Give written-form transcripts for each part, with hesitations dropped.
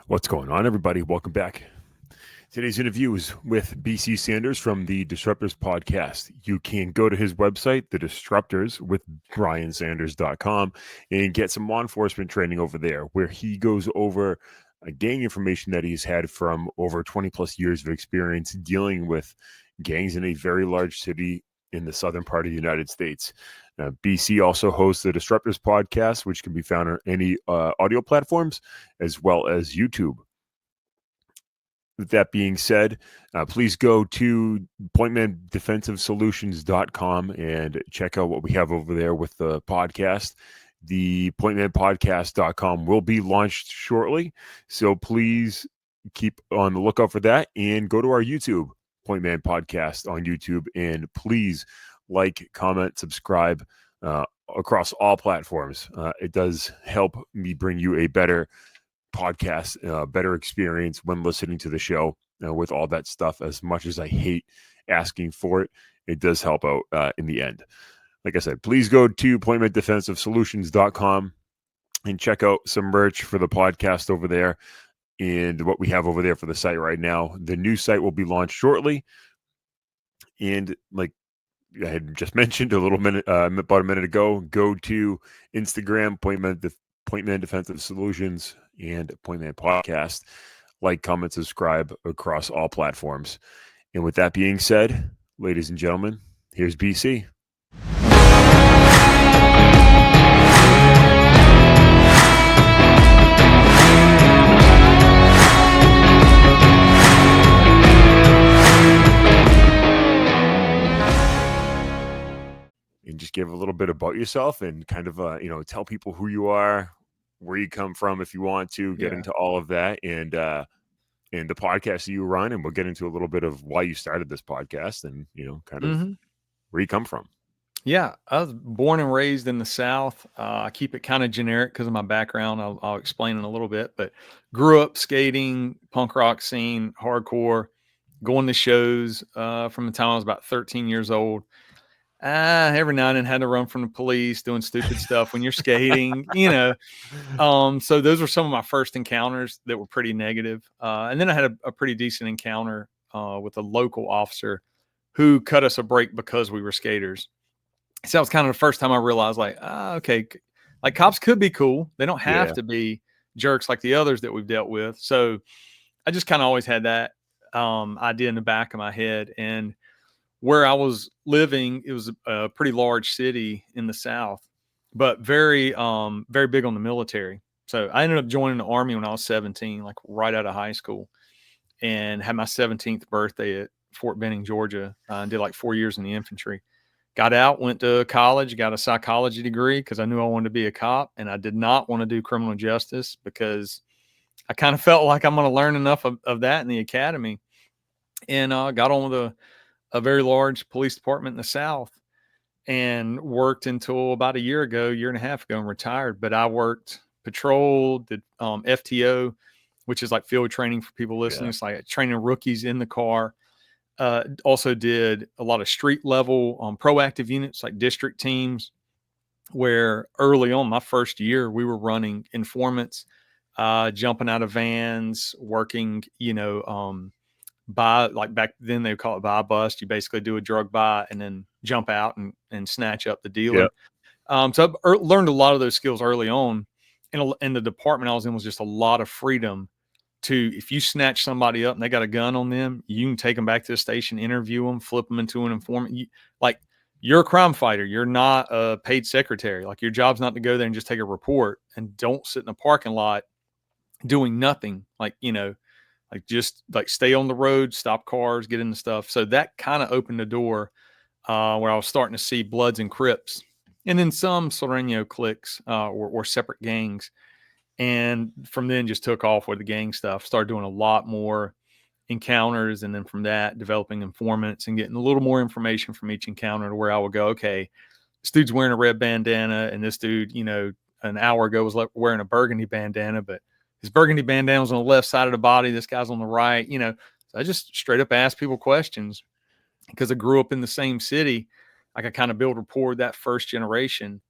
What's going on, everybody? Welcome back. Today's interview is with BC Sanders from the Disruptors podcast. You can go to his website, the Disruptors with BrianSanders.com, and get some law enforcement training over there, where he goes over gang information that he's had from over 20 plus years of experience dealing with gangs in a very large city in the southern part of the United States. BC also hosts the Disruptors podcast, which can be found on any audio platforms as well as YouTube. With that being said, please go to pointmandefensivesolutions.com and check out what we have over there with the podcast. The pointmanpodcast.com will be launched shortly, so please keep on the lookout for that and go to our YouTube, Pointman Podcast on YouTube, and please like, comment, subscribe across all platforms. It does help me bring you a better podcast, better experience when listening to the show with all that stuff. As much as I hate asking for it, it does help out in the end. Like I said, please go to pointmandefensivesolutions.com and check out some merch for the podcast over there and what we have over there for the site right now. The new site will be launched shortly. And like I had just mentioned about a minute ago, go to Instagram, Pointman Defensive Solutions and Pointman Podcast. Like, comment, subscribe across all platforms. And with that being said, ladies and gentlemen, here's BC. And just give a little bit about yourself and kind of, tell people who you are, where you come from, if you want to get into all of that, and the podcast that you run, and we'll get into a little bit of why you started this podcast and, kind of where you come from. Yeah, I was born and raised in the South. I keep it kind of generic because of my background. I'll explain in a little bit, but grew up skating, punk rock scene, hardcore, going to shows from the time I was about 13 years old. Every now and then had to run from the police doing stupid stuff when you're skating, So those were some of my first encounters that were pretty negative. And then I had a pretty decent encounter with a local officer who cut us a break because we were skaters. So that was kind of the first time I realized, okay, like cops could be cool. They don't have to be jerks like the others that we've dealt with. So I just kind of always had that idea in the back of my head. And where I was living, it was a pretty large city in the South, but very, very big on the military. So I ended up joining the Army when I was 17, like right out of high school, and had my 17th birthday at Fort Benning, Georgia, and did like 4 years in the infantry. Got out, went to college, got a psychology degree because I knew I wanted to be a cop, and I did not want to do criminal justice because I kind of felt like I'm going to learn enough of that in the academy. And got on with a very large police department in the South and worked until about a year and a half ago, and retired. But I worked patrol, did FTO, which is like field training for people listening. It's like training rookies in the car. Also did a lot of street level proactive units like district teams, where early on my first year we were running informants, jumping out of vans, working, buy, like back then they would call it buy bust. You basically do a drug buy and then jump out and snatch up the dealer. So I learned a lot of those skills early on. And the department I was in was just a lot of freedom to, if you snatch somebody up and they got a gun on them, you can take them back to the station, interview them, flip them into an informant. You're a crime fighter. You're not a paid secretary. Like, your job's not to go there and just take a report, and don't sit in a parking lot doing nothing. Just stay on the road, stop cars, get into stuff. So that kind of opened the door where I was starting to see Bloods and Crips, and then some Sereno cliques or separate gangs. And from then just took off with the gang stuff, started doing a lot more encounters. And then from that, developing informants and getting a little more information from each encounter, to where I would go, okay, this dude's wearing a red bandana, and this dude, an hour ago was wearing a burgundy bandana, but his burgundy bandana was on the left side of the body. This guy's on the right, So I just straight up asked people questions because I grew up in the same city. Like, I kind of built rapport with that first generation.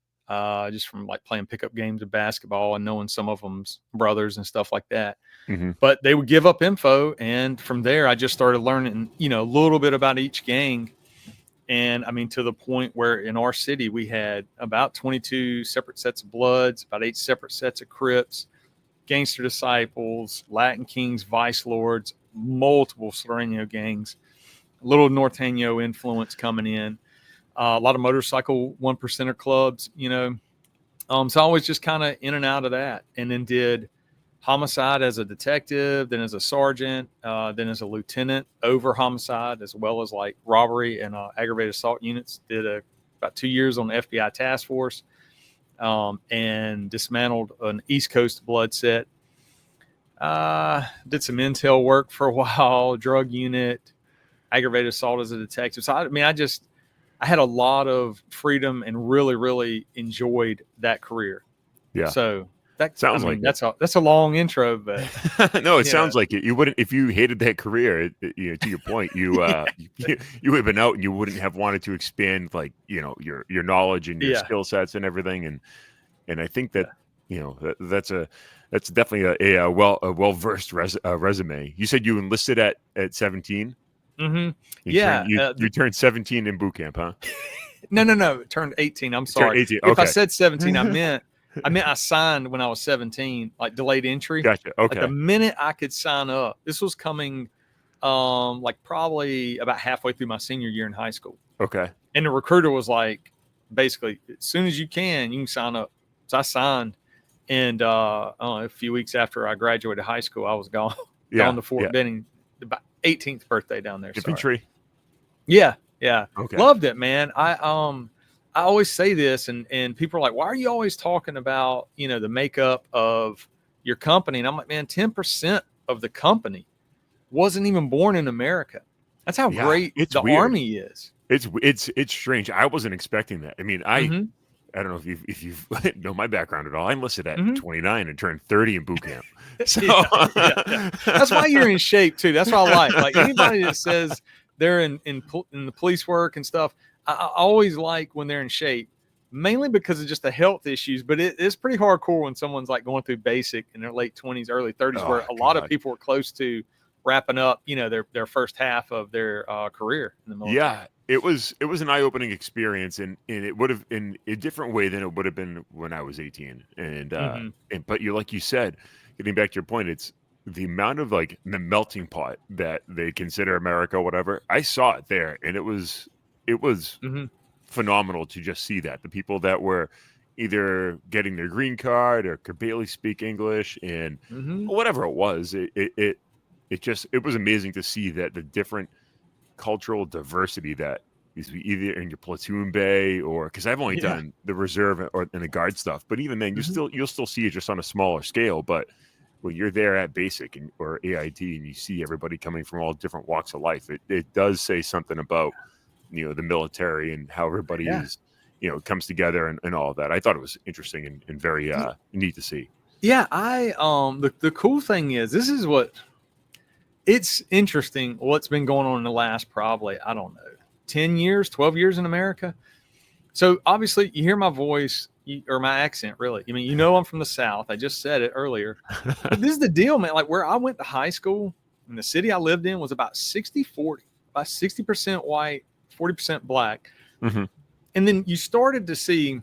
just from like playing pickup games of basketball and knowing some of them's brothers and stuff like that. Mm-hmm. But they would give up info, and from there, I just started learning, a little bit about each gang. And I mean, to the point where in our city, we had about 22 separate sets of Bloods, about 8 separate sets of Crips, Gangster Disciples, Latin Kings, Vice Lords, multiple Sereno gangs, a little Norteño influence coming in, a lot of motorcycle 1%er clubs, So I was just kind of in and out of that, and then did homicide as a detective, then as a sergeant, then as a lieutenant over homicide, as well as like robbery and aggravated assault units. Did about 2 years on the FBI task force, and dismantled an East Coast blood set. Did some intel work for a while, drug unit, aggravated assault as a detective. So I had a lot of freedom and really, really enjoyed that career. Yeah. So that sounds like that's a long intro, but no, it sounds like it. You wouldn't, if you hated that career. To your point, you would have been out, and you wouldn't have wanted to expand, like, your knowledge and your skill sets and everything. And I think that that's definitely a well versed resume. You said you enlisted at 17. Mm-hmm. You turned 17 in boot camp, huh? No. Turned 18. I'm sorry. 18. If Okay. I said 17, I meant I signed when I was 17, like delayed entry. Gotcha. Okay. Like the minute I could sign up, this was coming, like probably about halfway through my senior year in high school. Okay. And the recruiter was like, basically, as soon as you can sign up. So I signed, and a few weeks after I graduated high school, I was gone to Fort Benning. About 18th birthday down there. Infantry. Yeah. Okay. Loved it, man. I always say this, and people are like, why are you always talking about, the makeup of your company? And I'm like, man, 10% of the company wasn't even born in America. That's how great the weird. Army is. It's strange. I wasn't expecting that. I mean, I don't know if you know my background at all. I enlisted at 29 and turned 30 in boot camp. So yeah. That's why you're in shape too. That's what I like anybody that says they're in the police work and stuff. I always like when they're in shape, mainly because of just the health issues. But it's pretty hardcore when someone's like going through basic in their late 20s, early 30s, where a lot of people are close to wrapping up, their first half of their career in the military. Yeah, it was an eye-opening experience, and it would have in a different way than it would have been when I was 18. And but like you said, getting back to your point, it's the amount of like the melting pot that they consider America, whatever. I saw it there, and it was phenomenal to just see that the people that were either getting their green card or could barely speak English and whatever it was, it was amazing to see that the different cultural diversity that is either in your platoon bay or because I've only done the reserve or in the guard stuff, but even then you'll still see it just on a smaller scale. But when you're there at basic or AIT and you see everybody coming from all different walks of life, it does say something about the military and how everybody is comes together and all of that. I thought it was interesting and very neat to see. Yeah, the cool thing is this is what. It's interesting what's been going on in the last probably, 10 years, 12 years in America. So obviously you hear my voice or my accent, really. I mean, I'm from the South. I just said it earlier. But this is the deal, man. Like where I went to high school in the city I lived in was about 60-40, about 60% white, 40% black. Mm-hmm. And then you started to see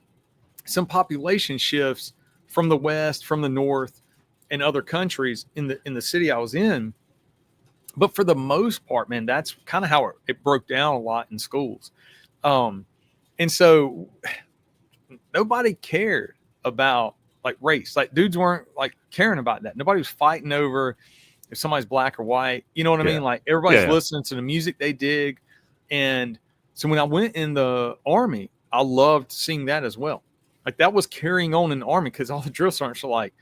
some population shifts from the West, from the North, and other countries in the city I was in. But for the most part, man, that's kind of how it broke down a lot in schools. And so nobody cared about like race. Like dudes weren't like caring about that. Nobody was fighting over if somebody's black or white. You know what I mean? Like everybody's listening to the music they dig. And so when I went in the Army, I loved seeing that as well. Like that was carrying on in the Army because all the drill sergeants are like,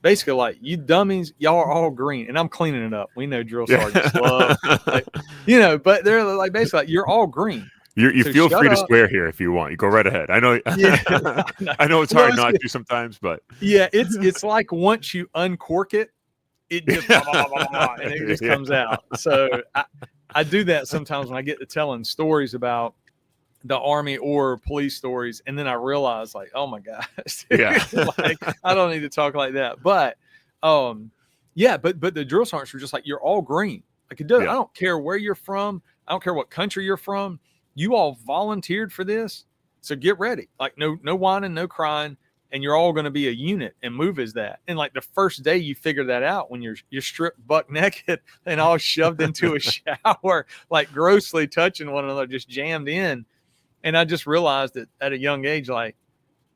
basically like, you dummies, y'all are all green. And I'm cleaning it up. We know drill sergeants love, but they're like, basically like, you're all green. You feel free to swear here if you want. You go right ahead. I know. I know it's hard not to sometimes, but it's like once you uncork it, it just and it just comes out. So I do that sometimes when I get to telling stories about the Army or police stories. And then I realized, like, oh my gosh, Yeah. like, I don't need to talk like that. But yeah, but the drill sergeants were just like, you're all green. Like, I Yeah. don't care where you're from. I don't care what country you're from. You all volunteered for this. So get ready. Like, no whining, no crying. And you're all going to be a unit and move as that. And like the first day you figure that out when you're stripped buck naked and all shoved into a shower, like grossly touching one another, just jammed in. And I just realized that at a young age, like,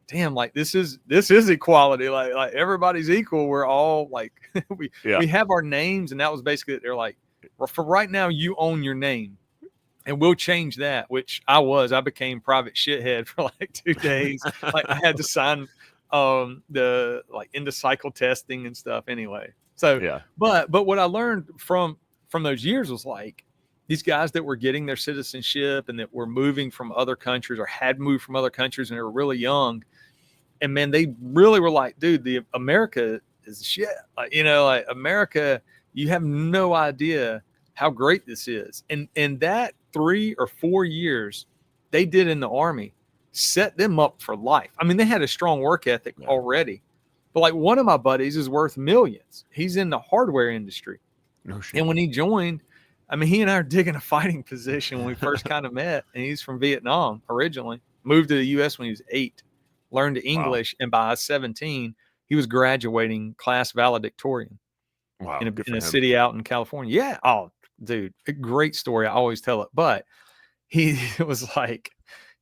damn, like this is equality. Like everybody's equal. We're all like, Yeah. we have our names. And that was basically, they're like, well, for right now, you own your name. And we'll change that, which I became private shithead for like 2 days. Like I had to sign the like into cycle testing and stuff anyway. So, Yeah. but what I learned from those years was like these guys that were getting their citizenship and that were moving from other countries or had moved from other countries and they were really young. And man, they really were like, dude, the America is shit. Like, like America, you have no idea how great this is. And that 3 or 4 years they did in the Army set them up for life. I mean, they had a strong work ethic already. But like one of my buddies is worth millions. He's in the hardware industry. No shit. And when he joined, I mean, he and I are digging a fighting position when we first kind of met. And he's from Vietnam originally, moved to the US when he was 8, learned English. Wow. And by 17, he was graduating class valedictorian. Wow. In a city out in California. Yeah. Oh, dude, a great story. I always tell it. But he was like,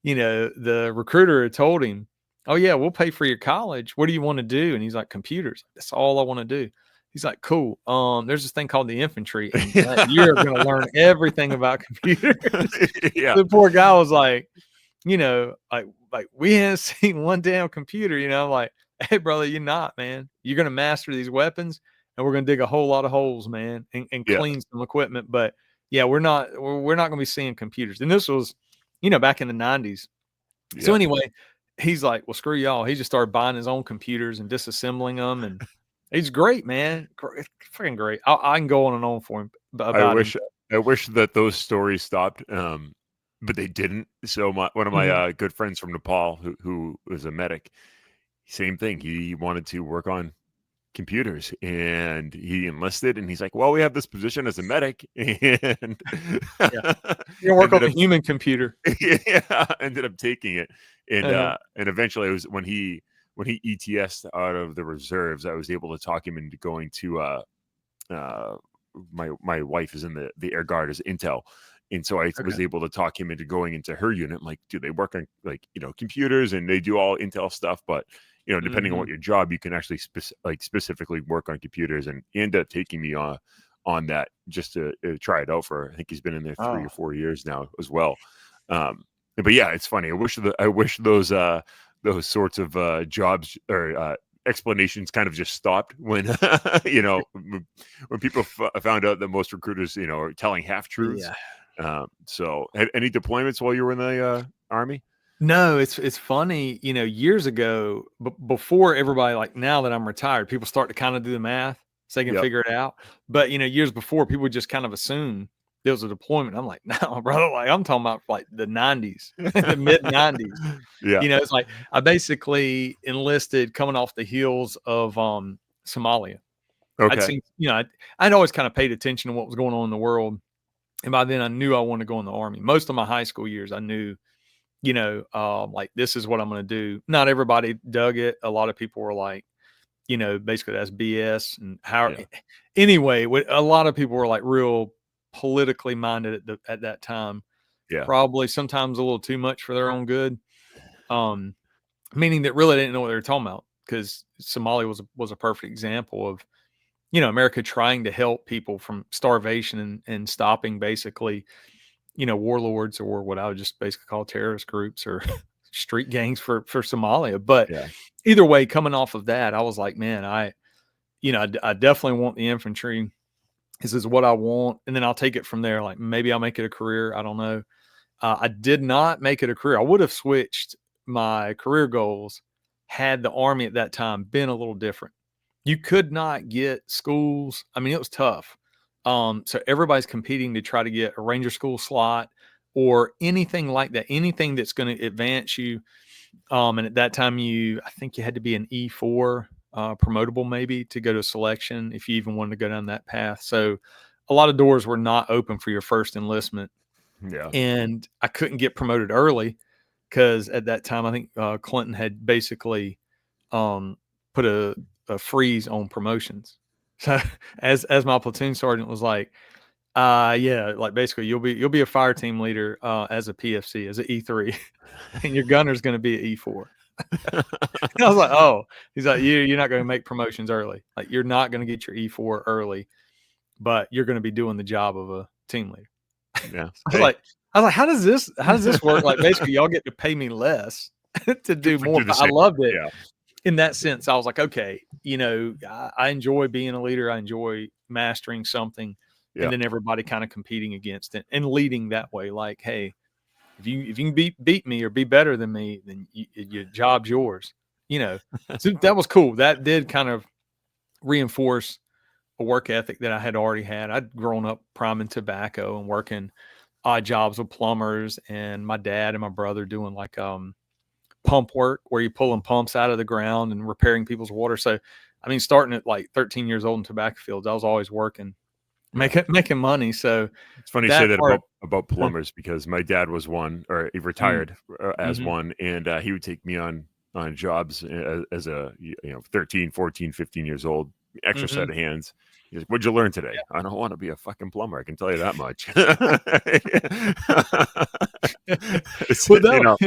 the recruiter had told him, oh, yeah, we'll pay for your college. What do you want to do? And he's like, computers. That's all I want to do. He's like, cool. There's this thing called the infantry, and you're going to learn everything about computers. Yeah. The poor guy was like, like we haven't seen one damn computer. I'm like, hey, brother, you're not, man. You're going to master these weapons, and we're going to dig a whole lot of holes, man, and clean some equipment. But yeah, we're not going to be seeing computers. And this was, back in the 90s. Yeah. So anyway, he's like, well, screw y'all. He just started buying his own computers and disassembling them. And he's great, man. Freaking great. I can go on and on for him about I wish that those stories stopped. But they didn't. So one of my good friends from Nepal, who was a medic, same thing. He wanted to work on computers and he enlisted, and he's like, well, we have this position as a medic, and you work on a human computer. Yeah, ended up taking it, and eventually it was when he ETS'd out of the reserves, I was able to talk him into going to my wife is in the Air Guard as intel. And so I was able to talk him into going into her unit. I'm like, dude, they work on computers and they do all intel stuff, but depending on what your job, you can actually specifically work on computers. And he ended up taking me on that just to try it out for, I think he's been in there 3 or 4 years now as well. But yeah, it's funny. I wish those sorts of jobs or explanations kind of just stopped when when people found out that most recruiters are telling half truths. So any deployments while you were in the Army? No, it's funny, years ago, before everybody, like now that I'm retired, people start to kind of do the math so they can figure it out. But years before, people would just kind of assume there was a deployment. I'm like, no, brother, like I'm talking about like the 90s, the mid 90s. Yeah. It's like I basically enlisted coming off the heels of Somalia. Okay. I'd seen, I'd always kind of paid attention to what was going on in the world. And by then I knew I wanted to go in the Army. Most of my high school years, I knew, like this is what I'm going to do. Not everybody dug it. A lot of people were like, basically that's BS. And anyway, a lot of people were like real politically minded at that time. Yeah. Probably sometimes a little too much for their own good. Meaning that really didn't know what they were talking about, because Somalia was a perfect example of, America trying to help people from starvation and stopping basically, warlords, or what I would just basically call terrorist groups or street gangs for Somalia. But either way, coming off of that, I was like, man, I definitely want the infantry. This is what I want. And then I'll take it from there. Like maybe I'll make it a career. I don't know. I did not make it a career. I would have switched my career goals had the Army at that time been a little different. You could not get schools. I mean, it was tough. So everybody's competing to try to get a Ranger school slot or anything like that, anything that's going to advance you. And at that time, I think you had to be an E4 promotable maybe to go to selection if you even wanted to go down that path. So a lot of doors were not open for your first enlistment. Yeah. And I couldn't get promoted early because at that time, I think Clinton had basically put a freeze on promotions. So as my platoon sergeant was like, yeah, like basically you'll be a fire team leader as a PFC, as an E3, and your gunner's going to be an E4. I was like, oh, he's like, you're not going to make promotions early. Like you're not going to get your E4 early, but you're going to be doing the job of a team leader. Yeah. I was like, how does this work? Like basically y'all get to pay me less to do more. But I loved it. Yeah. In that sense, I was like, okay, I enjoy being a leader. I enjoy mastering something, Yeah. and then everybody kind of competing against it and leading that way. Like, hey, if you can beat me or be better than me, then your job's yours. So that was cool. That did kind of reinforce a work ethic that I had already had. I'd grown up priming tobacco and working odd jobs with plumbers, and my dad and my brother doing like pump work where you're pulling pumps out of the ground and repairing people's water. So, I mean, starting at like 13 years old in tobacco fields, I was always working, making money. So it's funny you say that that part, about plumbers because my dad was one, or he retired as one, and he would take me on jobs as a 13, 14, 15 years old, extra set of hands. He's like, what'd you learn today? Yeah. I don't want to be a fucking plumber. I can tell you that much. Well,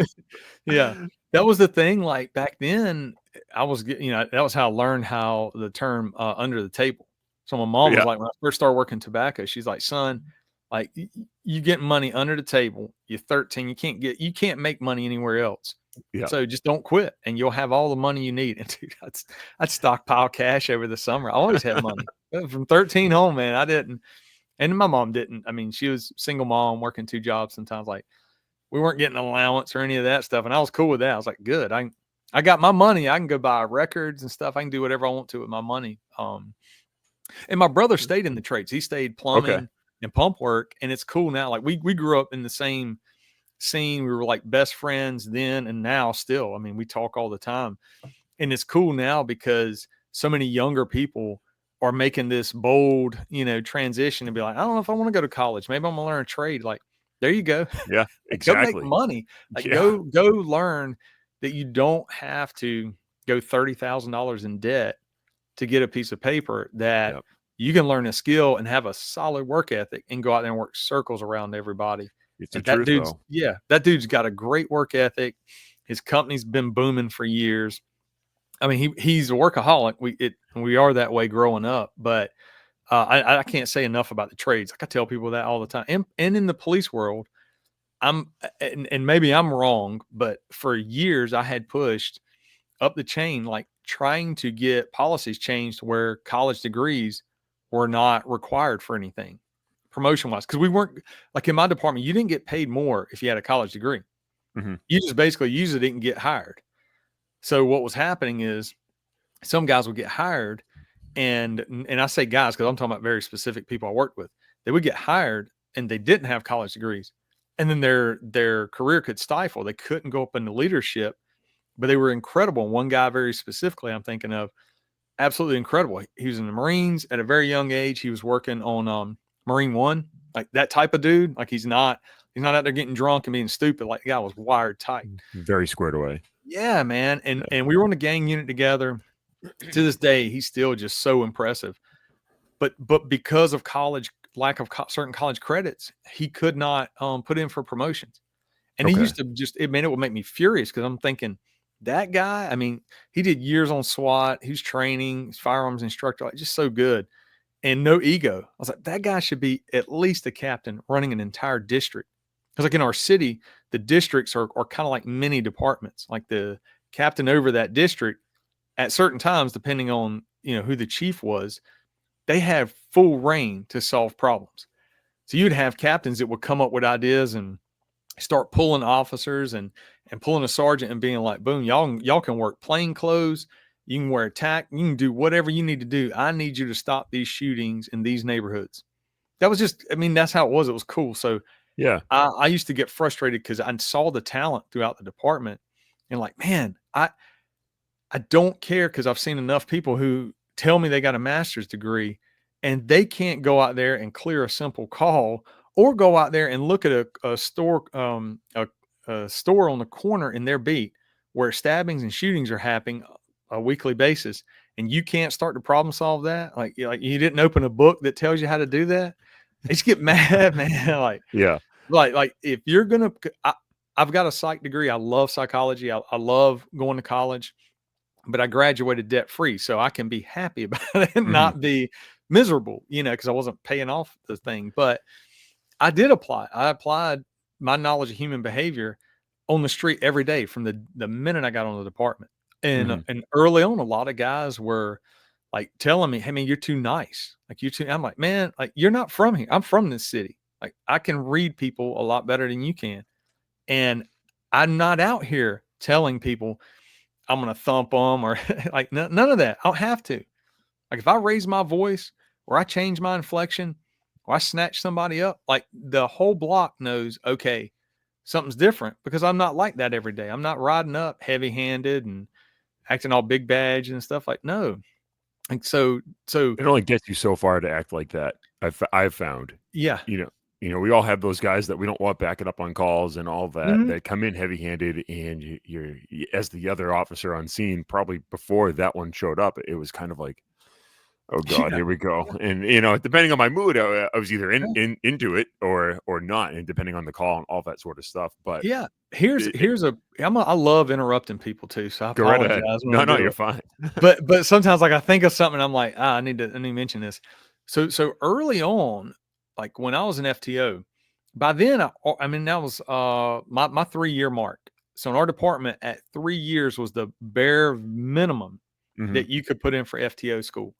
yeah, that was the thing. Like back then, I was, that was how I learned how the term under the table. So my mom was Yeah. like, when I first started working tobacco, she's like, son, like you get money under the table. You're 13. You can't make money anywhere else. Yeah. So just don't quit and you'll have all the money you need. And dude, I'd stockpile cash over the summer. I always had money from 13 home, man. I didn't. And my mom didn't. I mean, she was single mom working 2 jobs sometimes. Like we weren't getting an allowance or any of that stuff. And I was cool with that. I was like, good. I got my money. I can go buy records and stuff. I can do whatever I want to with my money. And my brother stayed in the trades. He stayed plumbing and pump work. And it's cool now. Like we grew up in the same scene. We were like best friends then and now still. I mean, we talk all the time. And it's cool now because so many younger people are making this bold, transition and be like, I don't know if I want to go to college. Maybe I'm gonna learn a trade. Like, there you go. Yeah, Go make exactly. money. Like go learn that you don't have to go $30,000 in debt to get a piece of paper, that you can learn a skill and have a solid work ethic and go out there and work circles around everybody. It's the And that truth, dude's, though. that dude's got a great work ethic. His company's been booming for years. I mean, he's a workaholic. We are that way growing up, but I can't say enough about the trades. Like I tell people that all the time. And in the police world, and maybe I'm wrong, but for years I had pushed up the chain, like trying to get policies changed where college degrees were not required for anything promotion wise. Cause we weren't, like in my department, you didn't get paid more if you had a college degree. You just basically usually didn't get hired. So what was happening is some guys would get hired, and I say guys because I'm talking about very specific people I worked with. They would get hired and they didn't have college degrees, and then their career could stifle. They couldn't go up into leadership, but they were incredible. One guy very specifically I'm thinking of, absolutely incredible. He was in the Marines at a very young age. He was working on Marine One, like that type of dude. Like he's not out there getting drunk and being stupid. Like the guy was wired tight. Very squared away. Yeah, man. And we were on a gang unit together. To this day, he's still just so impressive. But because of lack of certain college credits, he could not put in for promotions. And he used to it would make me furious because I'm thinking that guy, I mean, he did years on SWAT. He was training, firearms instructor, like just so good and no ego. I was like, that guy should be at least a captain running an entire district. Because like in our city, the districts are kind of like mini departments. Like the captain over that district at certain times, depending on, who the chief was, they have full reign to solve problems. So you'd have captains that would come up with ideas and start pulling officers and pulling a sergeant and being like, boom, y'all can work plain clothes. You can wear attack. You can do whatever you need to do. I need you to stop these shootings in these neighborhoods. That was just, I mean, that's how it was. It was cool. So Yeah. I used to get frustrated because I saw the talent throughout the department, and like, man, I don't care because I've seen enough people who tell me they got a master's degree and they can't go out there and clear a simple call or go out there and look at a store, a store on the corner in their beat where stabbings and shootings are happening a weekly basis, and you can't start to problem solve that. Like you didn't open a book that tells you how to do that. I just get mad, man. Yeah. Like if you're gonna, I've got a psych degree. I love psychology. I love going to college, but I graduated debt free, so I can be happy about it and Hmm. not be miserable, because I wasn't paying off the thing. But I did apply. I applied my knowledge of human behavior on the street every day from the minute I got on the department. And Hmm. and early on, a lot of guys were like telling me, "Hey man, you're too nice. Like you're too." I'm like, "Man, like you're not from here. I'm from this city. Like I can read people a lot better than you can, and I'm not out here telling people I'm gonna thump them or like none of that. I don't have to. Like if I raise my voice or I change my inflection or I snatch somebody up, like the whole block knows, okay, something's different because I'm not like that every day. I'm not riding up heavy handed and acting all big badge and stuff like no. Like so It only gets you so far to act like that. I've found, yeah. you know, we all have those guys that we don't want backing up on calls and all that Mhm. that come in heavy handed, and as the other officer on scene, probably before that one showed up, it was kind of like, oh God, Yeah. here we go. And depending on my mood, I was either into it or not, and depending on the call and all that sort of stuff. But Yeah. Here's it, here's a I love interrupting people too, so I go right ahead. apologize when I No, no, do you're it. fine. But sometimes like I think of something, I'm like, I need to mention this. So early on, like when I was an FTO, by then I mean that was my 3 year mark. So in our department at 3 years was the bare minimum Hmm. that you could put in for FTO school.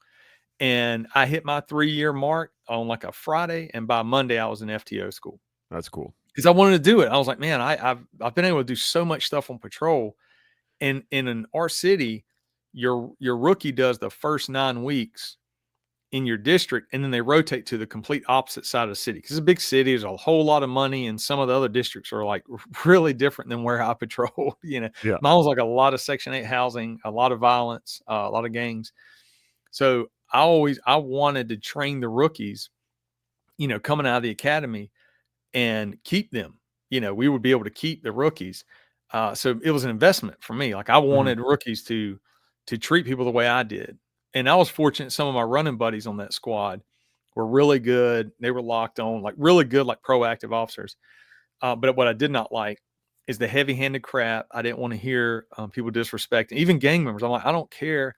And I hit my 3 year mark on like a Friday, and by Monday I was in FTO school That's cool. because I wanted to do it. I was like, man, I've been able to do so much stuff on patrol, and in our city, your rookie does the first 9 weeks in your district, and then they rotate to the complete opposite side of the city because it's a big city. There's a whole lot of money, and some of the other districts are like really different than where I patrol. Yeah. Mine was like a lot of Section 8 housing, a lot of violence, a lot of gangs. So I wanted to train the rookies, coming out of the academy and keep them. We would be able to keep the rookies. So it was an investment for me. Like I Hmm. wanted rookies to treat people the way I did. And I was fortunate some of my running buddies on that squad were really good. They were locked on, like really good, like proactive officers. But what I did not like is the heavy-handed crap. I didn't want to hear people disrespecting, even gang members. I'm like, I don't care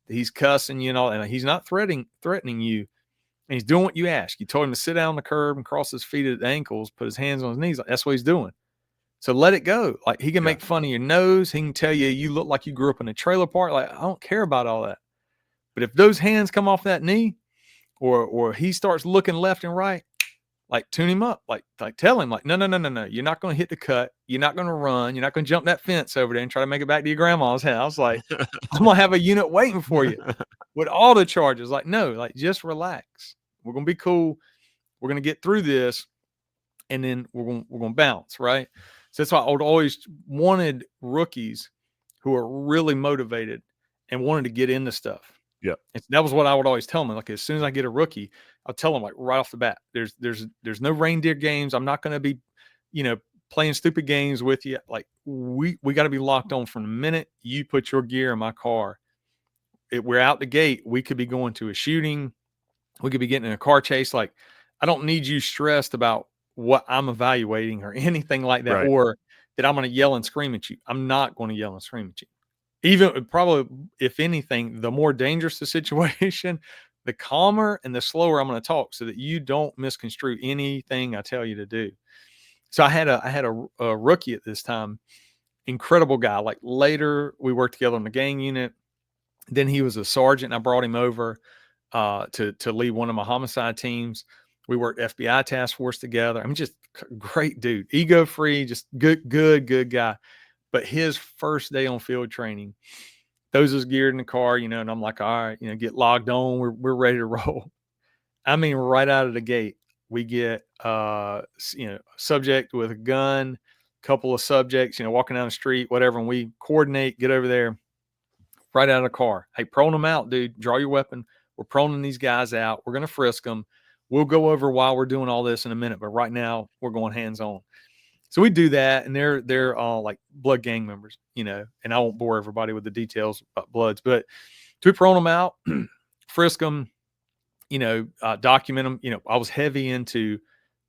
that he's cussing, and he's not threatening you, and he's doing what you ask. You told him to sit down on the curb and cross his feet at the ankles, put his hands on his knees. Like, that's what he's doing. So let it go. Like he can Yeah. make fun of your nose. He can tell you look like you grew up in a trailer park. Like I don't care about all that. But if those hands come off that knee, or he starts looking left and right, like tune him up. Like tell him like no. You're not going to hit the cut. You're not going to run. You're not going to jump that fence over there and try to make it back to your grandma's house. Like I'm gonna have a unit waiting for you with all the charges. Like no, like just relax. We're gonna be cool. We're gonna get through this, and then we're gonna bounce, right? So that's why I would always wanted rookies who are really motivated and wanted to get into stuff. Yeah. And that was what I would always tell them. Like as soon as I get a rookie, I'll tell them like right off the bat, there's no reindeer games. I'm not gonna be, you know, playing stupid games with you. Like we got to be locked on from the minute you put your gear in my car. We're out the gate. We could be going to a shooting, we could be getting in a car chase. Like, I don't need you stressed about what I'm evaluating or anything like that, Right. or that I'm going to yell and scream at you. I'm not going to yell and scream at you. Even probably, if anything, the more dangerous the situation, the calmer and the slower I'm going to talk so that you don't misconstrue anything I tell you to do. So I had a rookie at this time, incredible guy. Like later, we worked together on the gang unit. Then he was a sergeant. And I brought him over to lead one of my homicide teams. We worked FBI task force together. I mean, just great dude, ego free, just good guy. But his first day on field training, throws his gear in the car, and I'm like, all right, get logged on. We're ready to roll. I mean, right out of the gate, we get subject with a gun, couple of subjects, walking down the street, whatever, and we coordinate, get over there, right out of the car. Hey, prone them out, dude. Draw your weapon. We're proning these guys out. We're going to frisk them. We'll go over why we're doing all this in a minute, but right now we're going hands on. So we do that, and they're all like blood gang members, and I won't bore everybody with the details about Bloods, but to prone them out, frisk them, document them. I was heavy into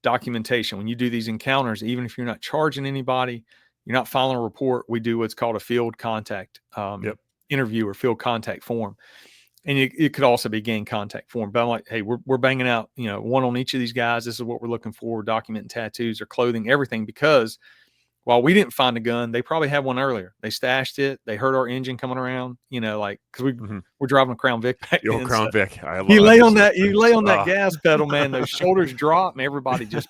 documentation. When you do these encounters, even if you're not charging anybody, you're not filing a report, we do what's called a field contact interview or field contact form. And it could also be gang contact form. But I'm like, hey, we're banging out, one on each of these guys. This is what we're looking for, documenting tattoos or clothing, everything. Because while we didn't find a gun, they probably had one earlier. They stashed it. They heard our engine coming around, because we're driving a Crown Vic back then. then. Crown Vic. I love you lay on that gas pedal, man. Those shoulders drop, and everybody just,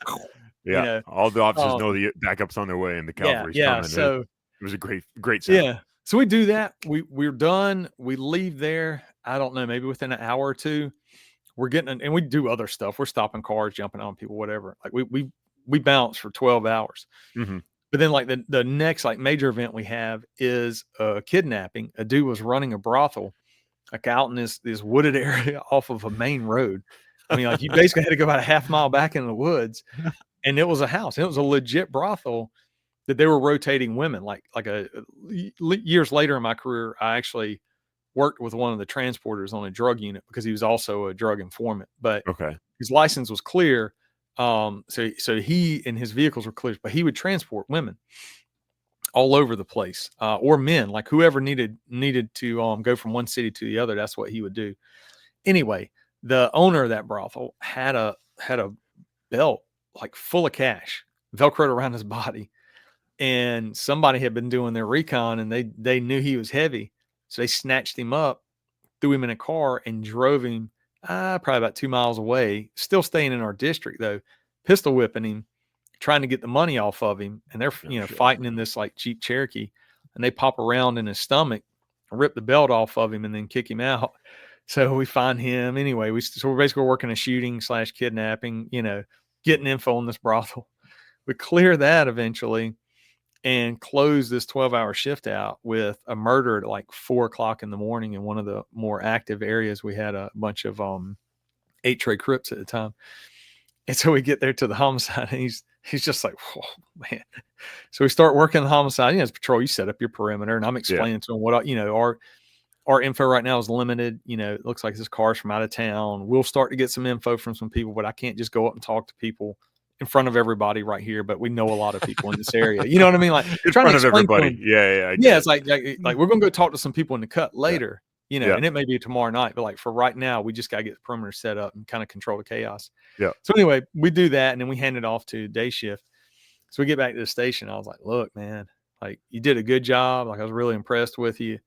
all the officers know the backup's on their way and the cavalry's coming. So it was a great sound. Yeah. So we do that. We're done. We leave there. I don't know, maybe within an hour or two, we're getting, and we do other stuff. We're stopping cars, jumping on people, whatever. Like we bounce for 12 hours. Mm-hmm. But then like the next like major event we have is a kidnapping. A dude was running a brothel like out in this wooded area off of a main road. I mean, like you basically had to go about a half mile back in the woods, and it was a house. It was a legit brothel that they were rotating women. Like years later in my career, I actually worked with one of the transporters on a drug unit because he was also a drug informant, but his license was clear. So he and his vehicles were clear, but he would transport women all over the place, or men, like whoever needed to go from one city to the other. That's what he would do. Anyway, the owner of that brothel had a belt like full of cash, Velcroed around his body. And somebody had been doing their recon, and they knew he was heavy. So they snatched him up, threw him in a car, and drove him probably about 2 miles away, still staying in our district, though, pistol whipping him, trying to get the money off of him. And they're, fighting in this like Jeep Cherokee, and they pop around in his stomach, rip the belt off of him, and then kick him out. So we find him anyway. We're basically working a shooting / kidnapping, getting info on this brothel. We clear that eventually and close this 12-hour shift out with a murder at like 4:00 in the morning in one of the more active areas. We had a bunch of 8-tray Crips at the time. And so we get there to the homicide, and he's just like, oh, man. So we start working the homicide. As patrol, you set up your perimeter, and I'm explaining to him what, our info right now is limited. It looks like this car's from out of town. We'll start to get some info from some people, but I can't just go up and talk to people in front of everybody right here. But we know a lot of people in this area. You know what I mean? Like in front of everybody. Yeah. It's like we're going to go talk to some people in the cut later, and it may be tomorrow night, but like for right now, we just got to get the perimeter set up and kind of control the chaos. Yeah. So anyway, we do that, and then we hand it off to day shift. So we get back to the station. I was like, look, man, like you did a good job. Like I was really impressed with you.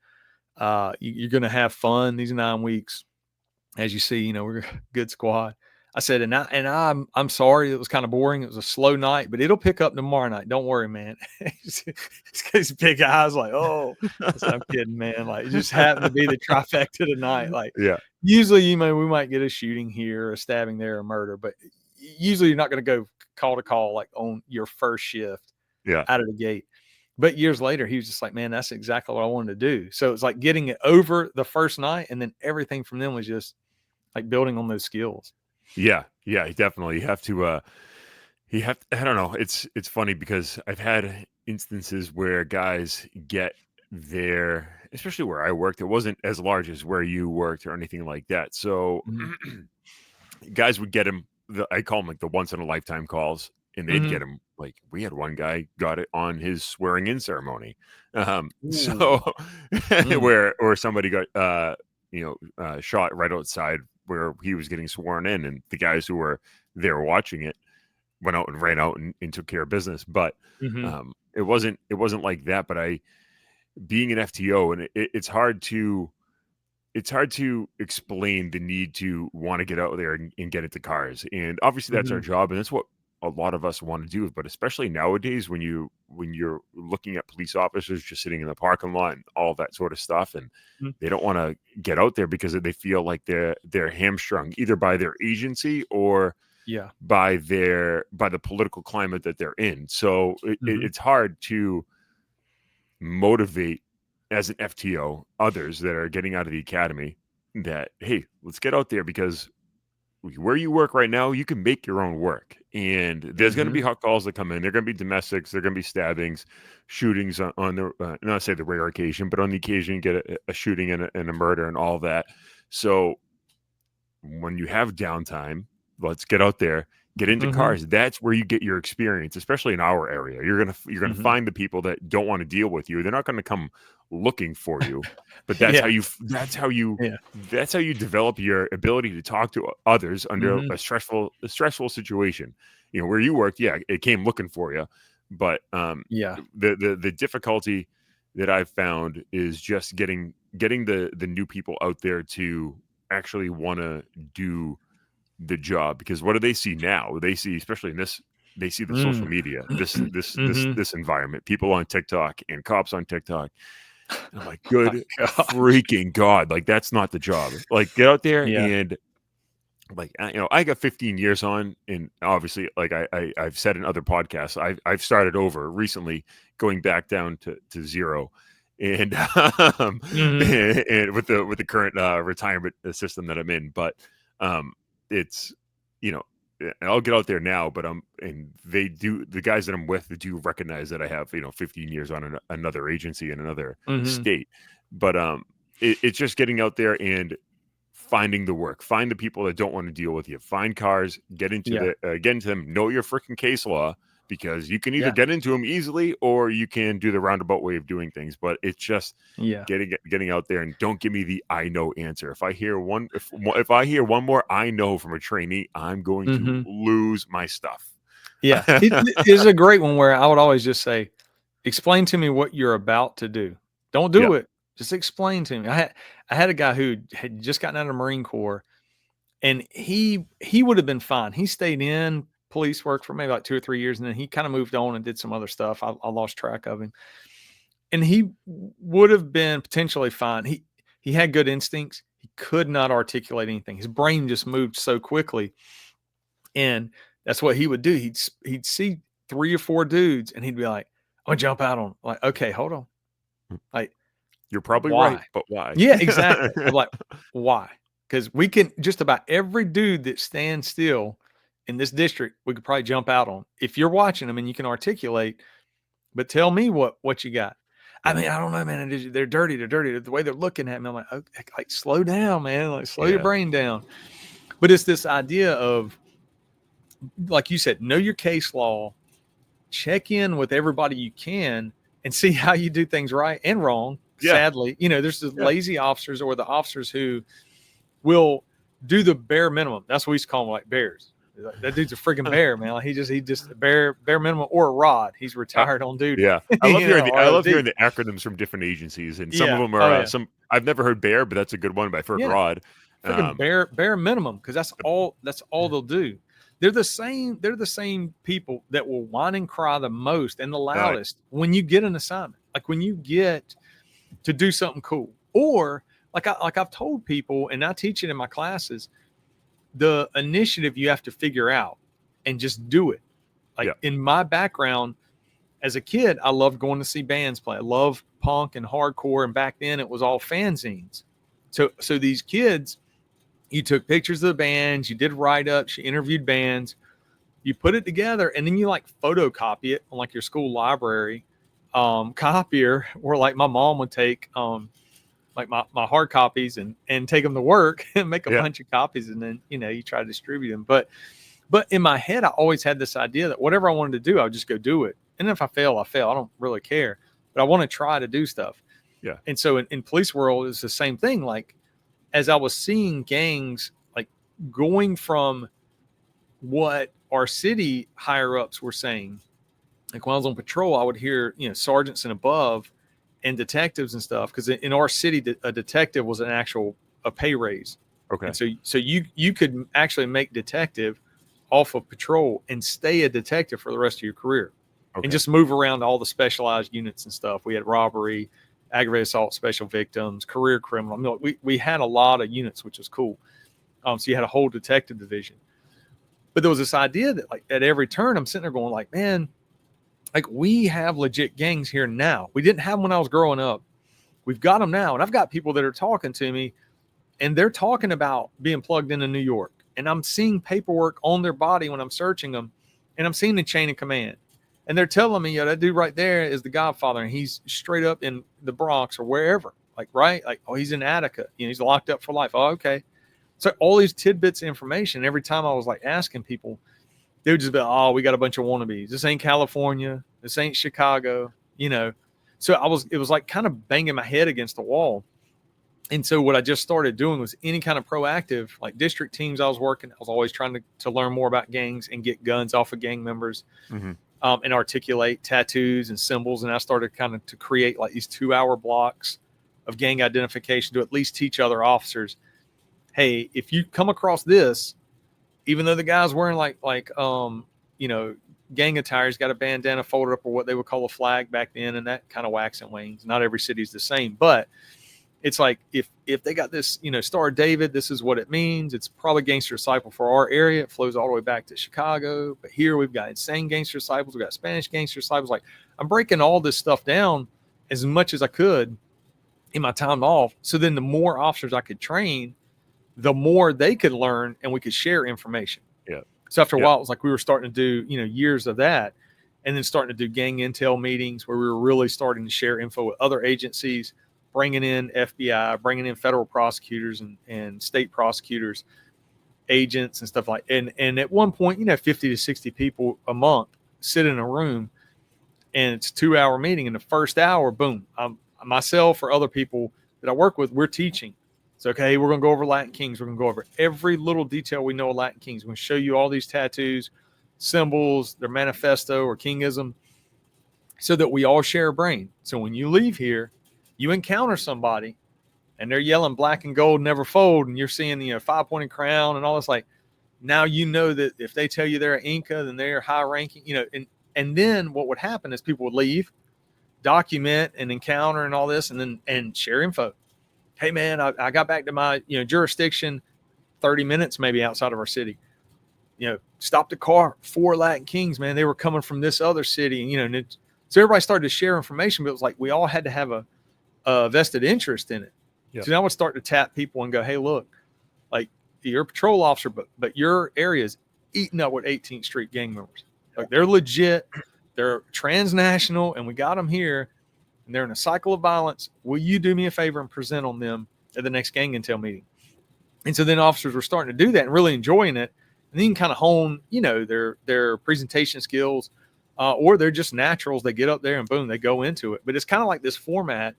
You're going to have fun these 9 weeks. As you see, we're a good squad. I said, and I'm sorry it was kind of boring. It was a slow night, but it'll pick up tomorrow night. Don't worry, man. He's got his big eyes like, oh, I said, I'm kidding, man. Like it just happened to be the trifecta tonight. Like usually, we might get a shooting here, a stabbing there, a murder, but usually you're not going to go call to call like on your first shift out of the gate. But years later, he was just like, man, that's exactly what I wanted to do. So it's like getting it over the first night, and then everything from them was just like building on those skills. Yeah, definitely. You have to, I don't know. It's funny because I've had instances where guys get there, especially where I worked. It wasn't as large as where you worked or anything like that. So guys would get him, I call them like the once in a lifetime calls, and they'd get him. Like we had one guy got it on his swearing in ceremony. Or somebody got, shot right outside where he was getting sworn in, and the guys who were there watching it went out and ran out and took care of business. But it wasn't like that. But being an FTO, and it's hard to explain the need to want to get out there and get into cars. And obviously that's our job, and that's what a lot of us want to do. But especially nowadays when you're looking at police officers just sitting in the parking lot and all that sort of stuff, and they don't want to get out there because they feel like they're hamstrung either by their agency or Yeah. by the political climate that they're in. So it's hard to motivate as an FTO others that are getting out of the academy that, hey, let's get out there, because where you work right now, you can make your own work. And there's going to be hot calls that come in. They're going to be domestics. They're going to be stabbings, shootings on the, not say the rare occasion, but on the occasion, you get a shooting and a murder and all that. So when you have downtime, let's get out there, get into cars. That's where you get your experience, especially in our area. You're gonna find the people that don't want to deal with you. They're not going to come looking for you, but that's how you develop your ability to talk to others under a stressful situation. You know, where you worked, it came looking for you, but the difficulty that I've found is just getting the new people out there to actually want to do the job. Because what do they see now? They see, especially in this, they see the social media, this environment, people on TikTok and cops on TikTok. And I'm like, good freaking God, like that's not the job. Like, get out there and like, you know, I got 15 years on, and obviously, like I've said in other podcasts, I've started over recently, going back down to zero. And and with the current retirement system that I'm in, but it's, you know, I'll get out there now, but and the guys that I'm with do recognize that I have, you know, 15 years on another agency in another state, but it's just getting out there and finding the work, find the people that don't want to deal with you, find cars, get into them, know your freaking case law, because you can either get into them easily or you can do the roundabout way of doing things. But it's just getting out there, and don't give me the I know answer. If I hear if I hear one more I know from a trainee, I'm going to lose my stuff. Yeah, it is a great one where I would always just say, explain to me what you're about to do. Don't do it. Just explain to me. I had a guy who had just gotten out of the Marine Corps, and he would have been fine. He stayed in police work for maybe like 2 or 3 years, and then he kind of moved on and did some other stuff. I lost track of him, and he would have been potentially fine. He had good instincts. He could not articulate anything. His brain just moved so quickly, and that's what he would do. He'd see 3 or 4 dudes, and he'd be like, "I'm gonna jump out on." Like, okay, hold on. Like, you're probably right, but why? Yeah, exactly. I'm like, why? Because we can just about every dude that stands still in this district, we could probably jump out on. If you're watching them and you can articulate, but tell me what you got. I mean, I don't know, man. They're dirty. They're dirty. The way they're looking at me, I'm like, okay, like slow down, man. Like slow your brain down. But it's this idea of, like you said, know your case law, check in with everybody you can, and see how you do things right and wrong. Sadly, you know, there's the lazy officers, or the officers who will do the bare minimum. That's what we used to call them, like bears. Like, that dude's a freaking bear, man. Like, he just bare minimum, or a rod. He's retired on duty. Yeah, I love hearing the acronyms from different agencies, and some of them are some I've never heard bear, but that's a good one. But I've heard rod. Freaking bare minimum, because that's all they'll do. They're the same people that will whine and cry the most and the loudest when you get an assignment. Like when you get to do something cool, or like I've told people, and I teach it in my classes, the initiative you have to figure out and just do it. Like in my background as a kid, I loved going to see bands play. I love punk and hardcore, and back then it was all fanzines. So these kids, you took pictures of the bands, you did write-ups, you interviewed bands, you put it together, and then you like photocopy it on like your school library copier, where like my mom would take like my hard copies and take them to work and make a bunch of copies, and then, you know, you try to distribute them. But in my head, I always had this idea that whatever I wanted to do, I would just go do it. And if I fail, I fail. I don't really care, but I want to try to do stuff. Yeah. And so in police world, it's the same thing. Like, as I was seeing gangs like going from what our city higher ups were saying, like when I was on patrol, I would hear, you know, sergeants and above and detectives and stuff. Cause in our city, a detective was a pay raise. Okay. And so you could actually make detective off of patrol and stay a detective for the rest of your career. Okay. And just move around to all the specialized units and stuff. We had robbery, aggravated assault, special victims, career criminal. I mean, we had a lot of units, which was cool. So you had a whole detective division. But there was this idea that like at every turn, I'm sitting there going like, man, like we have legit gangs here now. We didn't have them when I was growing up. We've got them now. And I've got people that are talking to me and they're talking about being plugged into New York. And I'm seeing paperwork on their body when I'm searching them. And I'm seeing the chain of command. And they're telling me, that dude right there is the Godfather. And he's straight up in the Bronx or wherever. Like, right? Like, oh, he's in Attica. He's locked up for life. Oh, okay. So all these tidbits of information. Every time I was like asking people, they would just be, oh, we got a bunch of wannabes. This ain't California. This ain't Chicago. So it was like kind of banging my head against the wall. And so what I just started doing was any kind of proactive, like district teams I was working, I was always trying to learn more about gangs and get guns off of gang members, and articulate tattoos and symbols. And I started kind of to create like these 2-hour blocks of gang identification to at least teach other officers, hey, if you come across this, even though the guy's wearing like gang attire, he's got a bandana folded up or what they would call a flag back then, and that kind of wax and wanes. Not every city's the same, but it's like if they got this, Star of David, this is what it means. It's probably gangster disciple for our area. It flows all the way back to Chicago. But here we've got insane gangster disciples. We've got Spanish gangster disciples. Like I'm breaking all this stuff down as much as I could in my time off. So then the more officers I could train, the more they could learn and we could share information. Yeah. So after a while, it was like we were starting to do, years of that, and then starting to do gang intel meetings where we were really starting to share info with other agencies, bringing in FBI, bringing in federal prosecutors and state prosecutors, agents and stuff like. And at one point, 50 to 60 people a month sit in a room, and it's a 2-hour meeting. In the first hour, boom, myself or other people that I work with, we're teaching. It's okay. We're going to go over Latin Kings. We're going to go over every little detail we know of Latin Kings. We're going to show you all these tattoos, symbols, their manifesto or kingism, so that we all share a brain. So when you leave here, you encounter somebody and they're yelling black and gold never fold, and you're seeing the 5-pointed crown and all this. Like now you know that if they tell you they're an Inca, then they're high ranking. And then what would happen is people would leave, document and encounter and all this, and share info. Hey man, I got back to my jurisdiction 30 minutes maybe outside of our city. Stopped the car, 4 Latin Kings, man. They were coming from this other city, and so everybody started to share information, but it was like we all had to have a vested interest in it. Yeah. So now I would start to tap people and go, hey, look, like you're a patrol officer, but your area is eating up with 18th Street gang members. Like they're legit, they're transnational, and we got them here. And they're in a cycle of violence. Will you do me a favor and present on them at the next gang intel meeting? And so then officers were starting to do that and really enjoying it. And then you can kind of hone, their presentation skills, or they're just naturals. They get up there and boom, they go into it. But it's kind of like this format.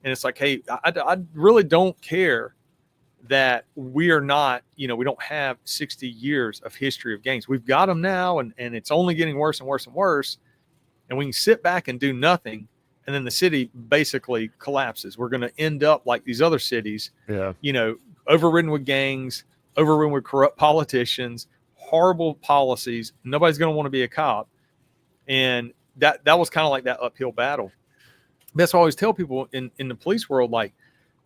And it's like, hey, I really don't care that we are not, we don't have 60 years of history of gangs. We've got them now, and it's only getting worse and worse and worse. And we can sit back and do nothing. And then the city basically collapses. We're going to end up like these other cities, overridden with gangs, overrun with corrupt politicians, horrible policies. Nobody's going to want to be a cop. And that was kind of like that uphill battle. That's why I always tell people in the police world, like,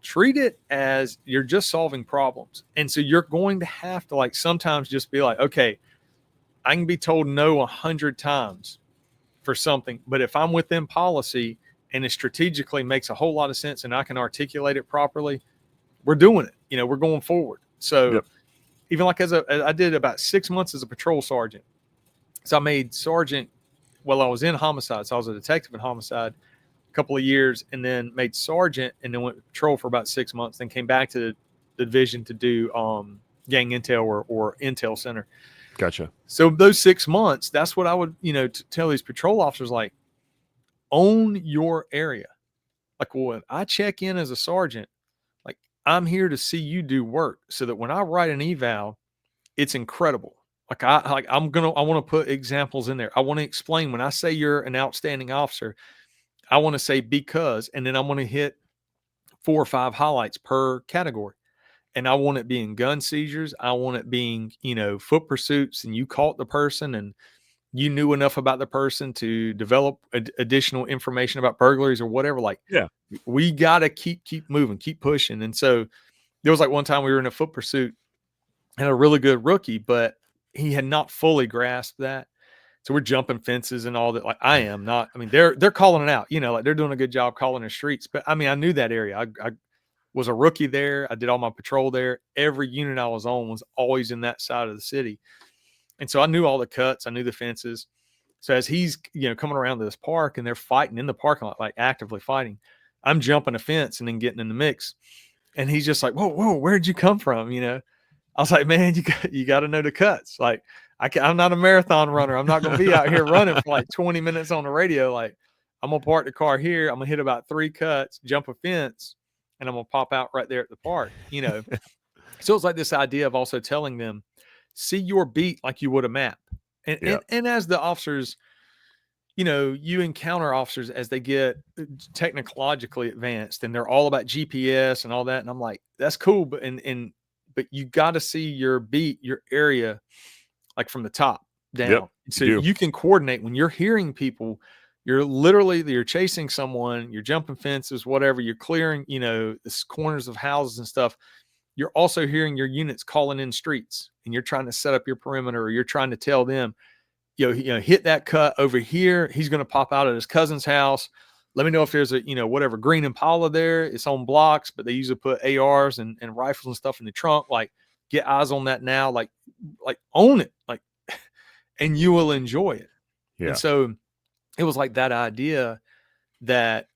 treat it as you're just solving problems. And so you're going to have to, like, sometimes just be like, okay, I can be told no 100 times for something, but if I'm within policy and it strategically makes a whole lot of sense and I can articulate it properly, we're doing it. We're going forward. So even like I did about 6 months as a patrol sergeant. So I made sergeant while I was in homicide. So I was a detective in homicide a couple of years, and then made sergeant, and then went to patrol for about 6 months, then came back to the division to do gang intel or intel center. Gotcha. So those 6 months, that's what I would, tell these patrol officers, like, own your area. Like, when I check in as a sergeant, like, I'm here to see you do work so that when I write an eval, it's incredible. Like I want to put examples in there. I want to explain when I say you're an outstanding officer, I want to say because, and then I want to hit 4 or 5 highlights per category. And I want it being gun seizures. I want it being, foot pursuits, and you caught the person and you knew enough about the person to develop additional information about burglaries or whatever. Like, we got to keep moving, keep pushing. And so there was like one time we were in a foot pursuit, had a really good rookie, but he had not fully grasped that. So we're jumping fences and all that. Like I am not. I mean, they're calling it out. You know, like they're doing a good job calling the streets. But I mean, I knew that area. I was a rookie there. I did all my patrol there. Every unit I was on was always in that side of the city, and so I knew all the cuts. I knew the fences. So as he's coming around to this park and they're fighting in the parking lot, like actively fighting, I'm jumping a fence and then getting in the mix. And he's just like, whoa, where'd you come from? I was like, man, you got to know the cuts. Like, I'm not a marathon runner. I'm not going to be out here running for like 20 minutes on the radio. Like, I'm going to park the car here. I'm going to hit about 3 cuts, jump a fence, and I'm going to pop out right there at the park, So it's like this idea of also telling them, see your beat like you would a map. And as the officers, you encounter officers as they get technologically advanced and they're all about GPS and all that. And I'm like, that's cool. But you got to see your beat, your area, like from the top down. Yep, So you can coordinate when you're hearing people. You're chasing someone, you're jumping fences, whatever, you're clearing, the corners of houses and stuff. You're also hearing your units calling in streets and you're trying to set up your perimeter, or you're trying to tell them, hit that cut over here. He's going to pop out at his cousin's house. Let me know if there's a, whatever green Impala there. It's on blocks, but they usually put ARs and rifles and stuff in the trunk. Like, get eyes on that now. Like own it. Like, and you will enjoy it. Yeah. And so it was like that idea that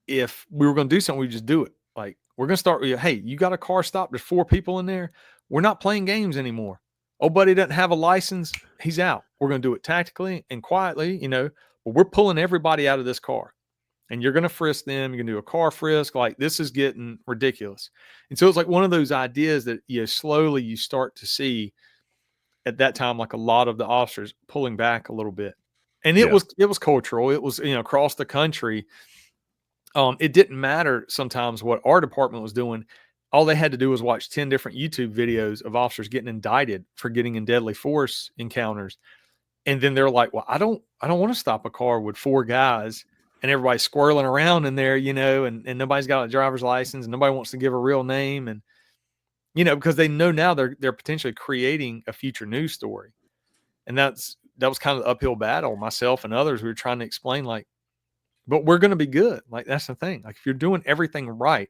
if we were going to do something, we just do it. Like, we're going to start with, hey, you got a car stop. There's 4 people in there. We're not playing games anymore. Oh, buddy doesn't have a license. He's out. We're going to do it tactically and quietly, but we're pulling everybody out of this car and you're going to frisk them. You're going to do a car frisk. Like, this is getting ridiculous. And so it's like one of those ideas that, slowly you start to see at that time, like a lot of the officers pulling back a little bit. And it was cultural. It was, across the country. It didn't matter sometimes what our department was doing. All they had to do was watch 10 different YouTube videos of officers getting indicted for getting in deadly force encounters. And then they're like, well, I don't want to stop a car with 4 guys and everybody's squirreling around in there, and nobody's got a driver's license and nobody wants to give a real name. And, because they know now they're potentially creating a future news story. And that was kind of the uphill battle. Myself and others, we were trying to explain, like, but we're going to be good. Like, that's the thing. Like, if you're doing everything right,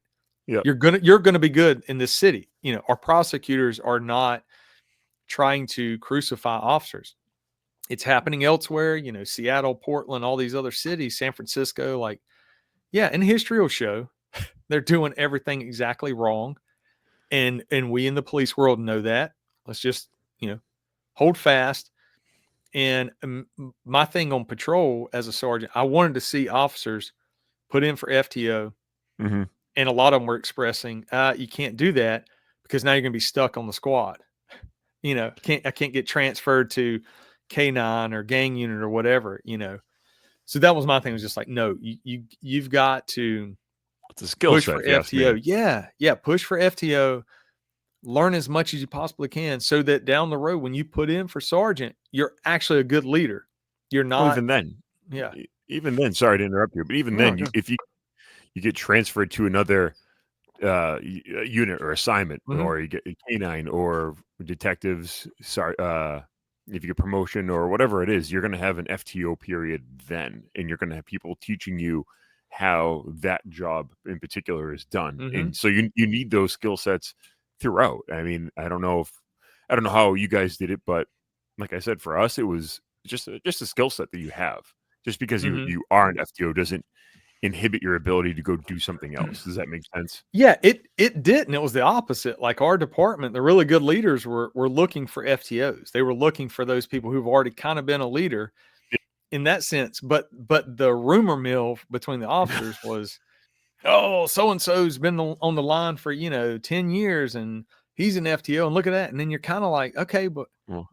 you're gonna be good in this city. Our prosecutors are not trying to crucify officers. It's happening elsewhere. Seattle, Portland, all these other cities, San Francisco. Like, and history will show they're doing everything exactly wrong, and we in the police world know that. Let's just hold fast. And my thing on patrol as a sergeant, I wanted to see officers put in for FTO. Mm-hmm. And a lot of them were expressing, you can't do that because now you're going to be stuck on the squad. I can't get transferred to K9 or gang unit or whatever, So that was my thing. It was just like, no, you've got to it's a skill push set, for FTO. Yeah. Push for FTO. Learn as much as you possibly can so that down the road, when you put in for sergeant, you're actually a good leader. You're not. Well, even then, sorry to interrupt you, but even then, if you get transferred to another unit or assignment, or you get a K9 or detectives, if you get promotion or whatever it is, you're going to have an FTO period then, and you're going to have people teaching you how that job in particular is done. And so you need those skill sets throughout. I mean, I don't know how you guys did it, but like I said, for us, it was just a skill set that you have. Just because you are an FTO doesn't inhibit your ability to go do something else. Does that make sense? Yeah, it didn't. It was the opposite. Like, our department, the really good leaders were looking for FTOs. They were looking for those people who've already kind of been a leader in that sense. But the rumor mill between the officers was, oh, so-and-so's been on the line for, 10 years and he's an FTO, and look at that. And then you're kind of like, okay, but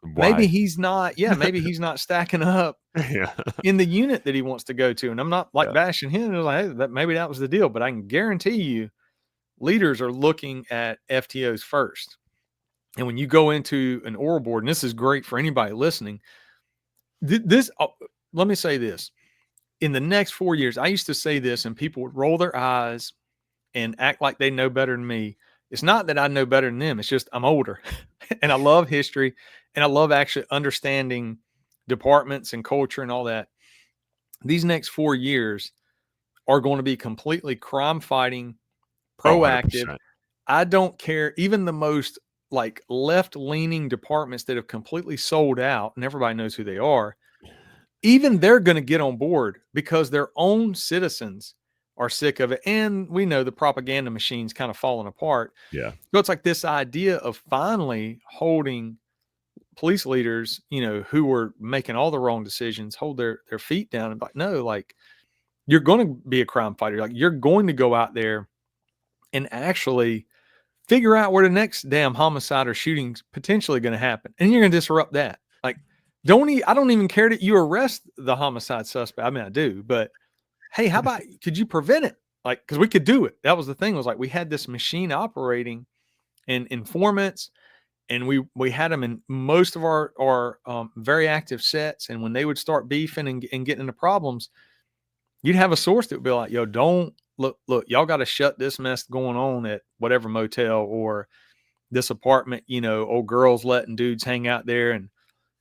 maybe he's not. Yeah, maybe he's not stacking up in the unit that he wants to go to. And I'm not like bashing him. It was like, hey, maybe that was the deal. But I can guarantee you, leaders are looking at FTOs first. And when you go into an oral board, and this is great for anybody listening, let me say this. In the next 4 years, I used to say this and people would roll their eyes and act like they know better than me. It's not that I know better than them. It's just I'm older and I love history and I love actually understanding departments and culture and all that. These next 4 years are going to be completely crime fighting, Oh, proactive. 100%. I don't care. Even the most like left leaning departments that have completely sold out and everybody knows who they are, even they're going to get on board because their own citizens are sick of it. And we know the propaganda machine's kind of falling apart. Yeah. So it's like this idea of finally holding police leaders, who were making all the wrong decisions, hold their feet down and like, no, like you're going to be a crime fighter. Like you're going to go out there and actually figure out where the next damn homicide or shooting's potentially going to happen. And you're going to disrupt that. Like, I don't even care that you arrest the homicide suspect. I mean, I do, but hey, how about, could you prevent it? Like, because we could do it. That was the thing, was like we had this machine operating and informants, and we had them in most of our very active sets. And when they would start beefing and getting into problems, you'd have a source that would be like, yo, don't look, y'all got to shut this mess going on at whatever motel or this apartment, old girls letting dudes hang out there and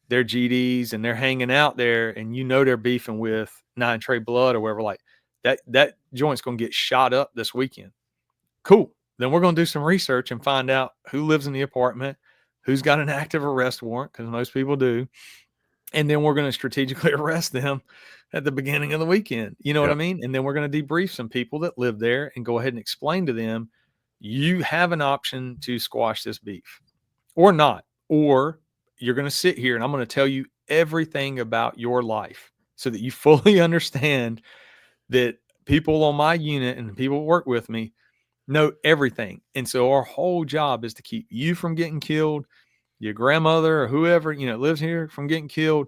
they're GDs and they're hanging out there and they're beefing with Nine Trey Blood or whatever. Like that joint's going to get shot up this weekend. Cool. Then we're going to do some research and find out who lives in the apartment, who's got an active arrest warrant, because most people do. And then we're going to strategically arrest them at the beginning of the weekend. You know what I mean? And then we're going to debrief some people that live there and go ahead and explain to them, you have an option to squash this beef or not, or you're going to sit here and I'm going to tell you everything about your life so that you fully understand that people on my unit and the people who work with me know everything. And so our whole job is to keep you from getting killed, your grandmother or whoever, lives here from getting killed,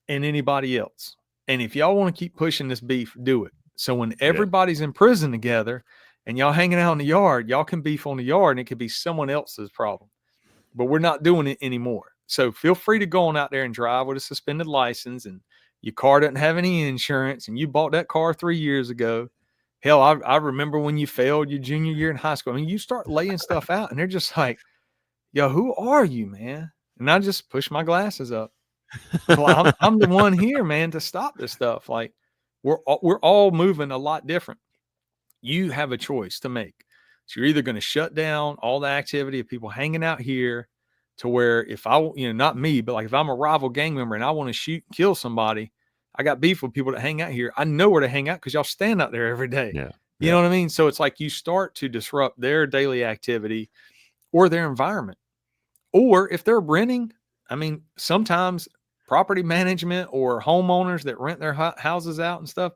and anybody else. And if y'all want to keep pushing this beef, do it. So when everybody's in prison together and y'all hanging out in the yard, y'all can beef on the yard and it could be someone else's problem. But we're not doing it anymore. So feel free to go on out there and drive with a suspended license, and your car doesn't have any insurance and you bought that car 3 years ago. Hell, I remember when you failed your junior year in high school. I mean, you start laying stuff out and they're just like, yo, who are you, man? And I just push my glasses up. Well, I'm the one here, man, to stop this stuff. Like we're all moving a lot different. You have a choice to make. So you're either going to shut down all the activity of people hanging out here to where if I, not me, but like if I'm a rival gang member and I want to shoot, kill somebody, I got beef with people that hang out here. I know where to hang out because y'all stand out there every day. Yeah. You know what I mean? So it's like you start to disrupt their daily activity or their environment. Or if they're renting, I mean, sometimes property management or homeowners that rent their houses out and stuff,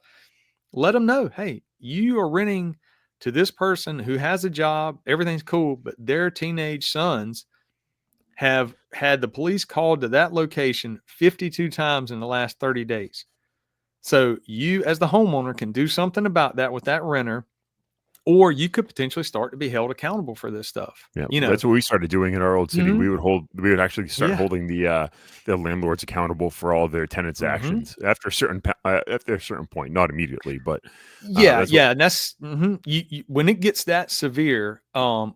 let them know, hey, you are renting to this person who has a job, everything's cool, but their teenage sons have had the police called to that location 52 times in the last 30 days. So you as the homeowner can do something about that with that renter, or you could potentially start to be held accountable for this stuff. Yeah, that's what we started doing in our old city. Mm-hmm. We would actually start holding the landlords accountable for all their tenants' actions after a certain point, not immediately, but and that's you, when it gets that severe. Or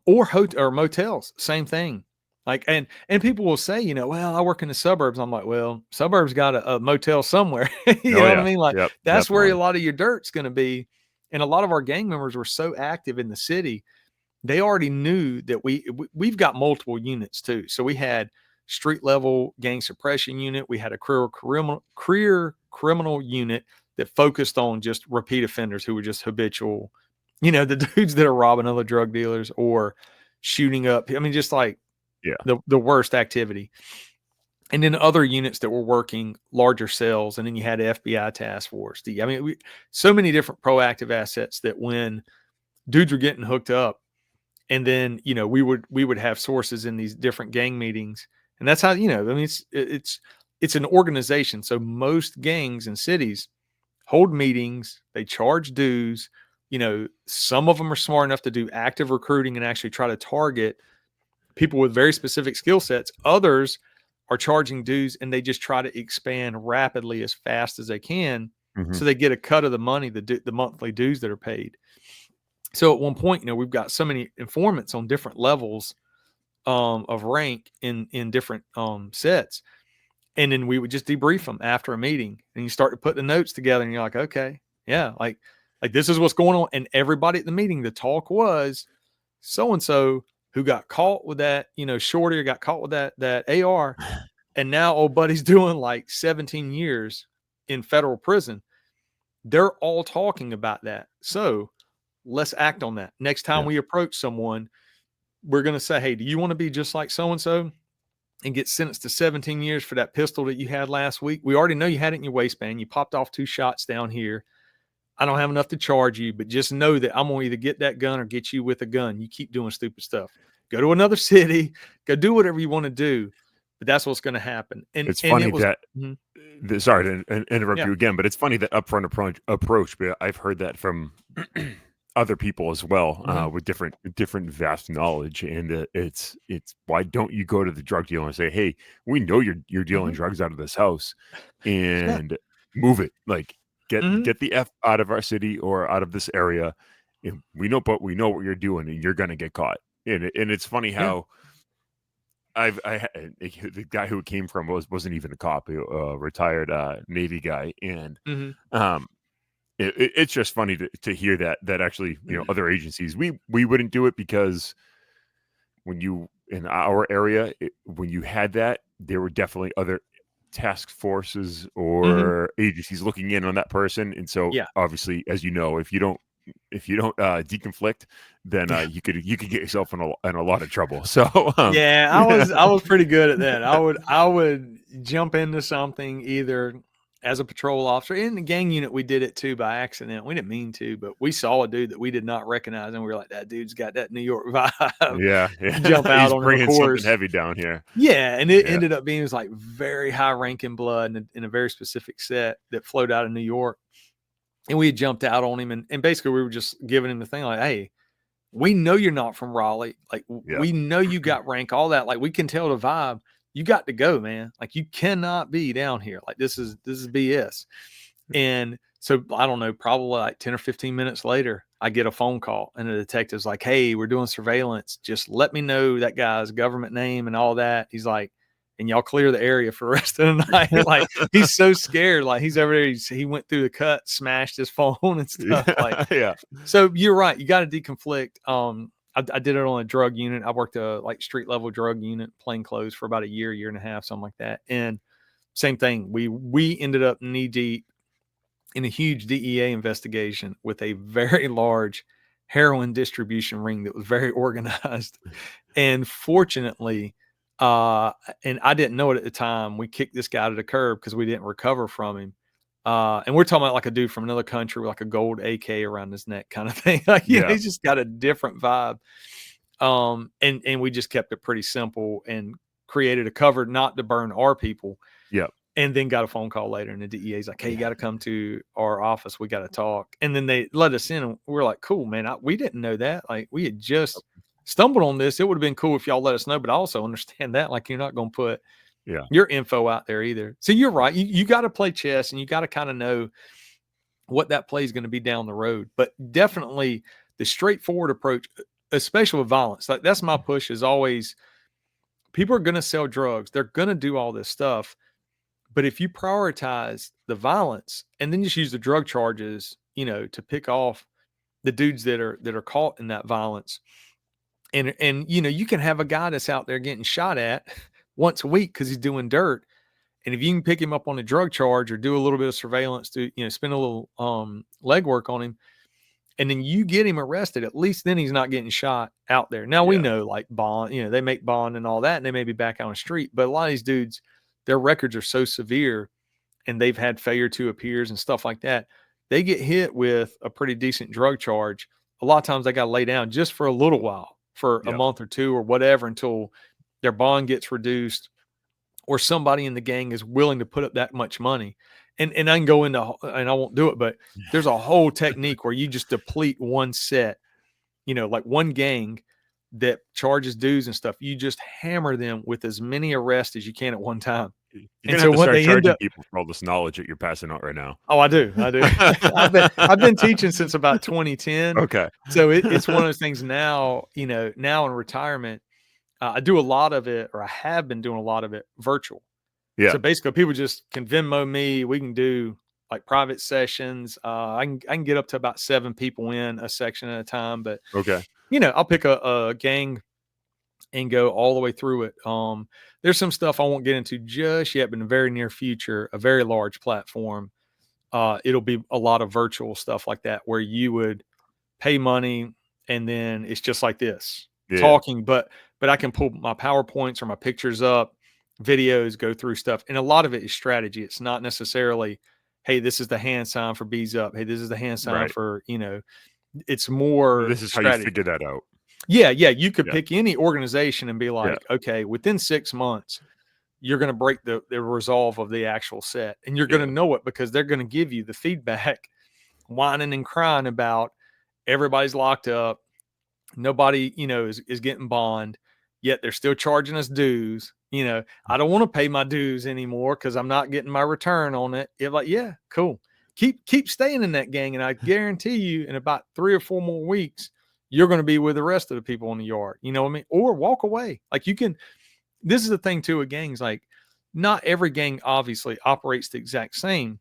motels, same thing. Like and people will say, well, I work in the suburbs. I'm like, well, suburbs got a motel somewhere. You know what I mean? Like that's definitely where a lot of your dirt's going to be. And a lot of our gang members were so active in the city, they already knew that we've got multiple units too. So we had street level gang suppression unit. We had a career criminal unit that focused on just repeat offenders who were just habitual, the dudes that are robbing other drug dealers or shooting up. I mean, just like the worst activity. And then other units that were working larger cells. And then you had the FBI task force. So many different proactive assets that when dudes were getting hooked up, and then, we would have sources in these different gang meetings. And that's how, it's an organization. So most gangs and cities hold meetings, they charge dues. Some of them are smart enough to do active recruiting and actually try to target people with very specific skill sets. Others are charging dues and they just try to expand rapidly as fast as they can. So they get a cut of the money, the monthly dues that are paid. So at one point, we've got so many informants on different levels of rank in different sets. And then we would just debrief them after a meeting, and you start to put the notes together, and you're like, okay, yeah, like this is what's going on. And everybody at the meeting, the talk was so and so who got caught with that, Shorty got caught with that AR, and now old buddy's doing like 17 years in federal prison. They're all talking about that. So let's act on that. Next time Yeah. we approach someone, we're going to say, hey, do you want to be just like so and so and get sentenced to 17 years for that pistol that you had last week? We already know you had it in your waistband. You popped off 2 shots down here. I don't have enough to charge you, but just know that I'm going to either get that gun or get you with a gun. You keep doing stupid stuff. Go to another city, go do whatever you want to do. But that's what's going to happen. And It's funny it was, that sorry to interrupt yeah. you again, but it's funny that upfront approach. But I've heard that from other people as well, with different vast knowledge, and it's why don't you go to the drug dealer and say, hey, we know you're dealing drugs out of this house, and move it, like get the F out of our city or out of this area. And we know what you're doing, and you're gonna get caught. And it's funny how the guy who it came from wasn't even a cop, a retired Navy guy, and it's just funny to hear that actually, other agencies, we wouldn't do it, because when you in our area, when you had that, there were definitely other task forces or agencies looking in on that person, and so obviously, as you know, if you don't deconflict, then you could get yourself in a lot of trouble. So I was pretty good at that. I would jump into something either as a patrol officer. In the gang unit, we did it too by accident. We didn't mean to, but we saw a dude that we did not recognize, and we were like, that dude's got that New York vibe. Yeah. Jump out He's on him, of bringing something course. heavy down here. Yeah, and it ended up being like very high ranking blood in a very specific set that flowed out of New York. And we had jumped out on him, and basically we were just giving him the thing like, hey, we know you're not from Raleigh. Like, we know you got rank, all that. Like, we can tell the vibe. You got to go, man. Like, you cannot be down here. Like, this is BS. And so I don't know, probably like 10 or 15 minutes later, I get a phone call, and the detective's like, hey, we're doing surveillance. Just let me know that guy's government name and all that. He's like, and y'all clear the area for the rest of the night. Like, he's so scared. Like, he's over there. He went through the cut, smashed his phone and stuff. So you're right. You got to deconflict. I did it on a drug unit. I worked a like street level drug unit, plain clothes, for about a year and a half, something like that. And same thing. We ended up knee deep in a huge DEA investigation with a very large heroin distribution ring that was very organized. And fortunately, and I didn't know it at the time, we kicked this guy to the curb because we didn't recover from him. And we're talking about like a dude from another country with like a gold AK around his neck kind of thing. Like, he's just got a different vibe. And we just kept it pretty simple and created a cover not to burn our people. Yep. And then got a phone call later, and the DEA's like, hey, you got to come to our office. We got to talk. And then they let us in, and we're like, cool, man. We didn't know that. Like, we had just stumbled on this. It would have been cool if y'all let us know, but I also understand that, like, you're not going to put your info out there either. So you're right. You got to play chess, and you got to kind of know what that play is going to be down the road. But definitely the straightforward approach, especially with violence, like that's my push, is always people are going to sell drugs. They're going to do all this stuff. But if you prioritize the violence and then just use the drug charges, to pick off the dudes that are caught in that violence, and you can have a guy that's out there getting shot at once a week because he's doing dirt, and if you can pick him up on a drug charge or do a little bit of surveillance to spend a little legwork on him, and then you get him arrested, at least then he's not getting shot out there. Now we know like bond, they make bond and all that, and they may be back on the street, but a lot of these dudes, their records are so severe and they've had failure to appears and stuff like that. They get hit with a pretty decent drug charge. A lot of times they got to lay down just for a little while, for a month or two or whatever, until their bond gets reduced or somebody in the gang is willing to put up that much money. And I can go into, and I won't do it, but there's a whole technique where you just deplete one set, like one gang that charges dues and stuff. You just hammer them with as many arrests as you can at one time. You're And gonna so have to what start they end charging up, people for all this knowledge that you're passing out right now. oh, I do. I've been teaching since about 2010. Okay. So it's one of those things now, now in retirement, I do a lot of it, or I have been doing a lot of it virtual. Yeah. So basically, people just can Venmo me. We can do like private sessions. I can get up to about 7 people in a section at a time. But Okay. I'll pick a gang and go all the way through it. There's some stuff I won't get into just yet, but in the very near future, a very large platform. It'll be a lot of virtual stuff like that, where you would pay money and then it's just like this Yeah. talking, but I can pull my PowerPoints or my pictures up, videos, go through stuff. And a lot of it is strategy. It's not necessarily, hey, this is the hand sign for bees up. Hey, this is the hand sign Right. for, it's more This is how you strategy. figure that out. Yeah. Yeah. You could Yeah. pick any organization and be Yeah. like, okay, within 6 months, you're going to break the resolve of the actual set. And you're going Yeah. to know it because they're going to give you the feedback, whining and crying about everybody's locked up. Nobody, is getting bond, yet they're still charging us dues. I don't want to pay my dues anymore because I'm not getting my return on it. You're like, yeah, cool. Keep staying in that gang, and I guarantee you, in about 3 or 4 more weeks, you're going to be with the rest of the people in the yard. You know what I mean? Or walk away. Like you can. This is the thing too with gangs. Like, not every gang obviously operates the exact same,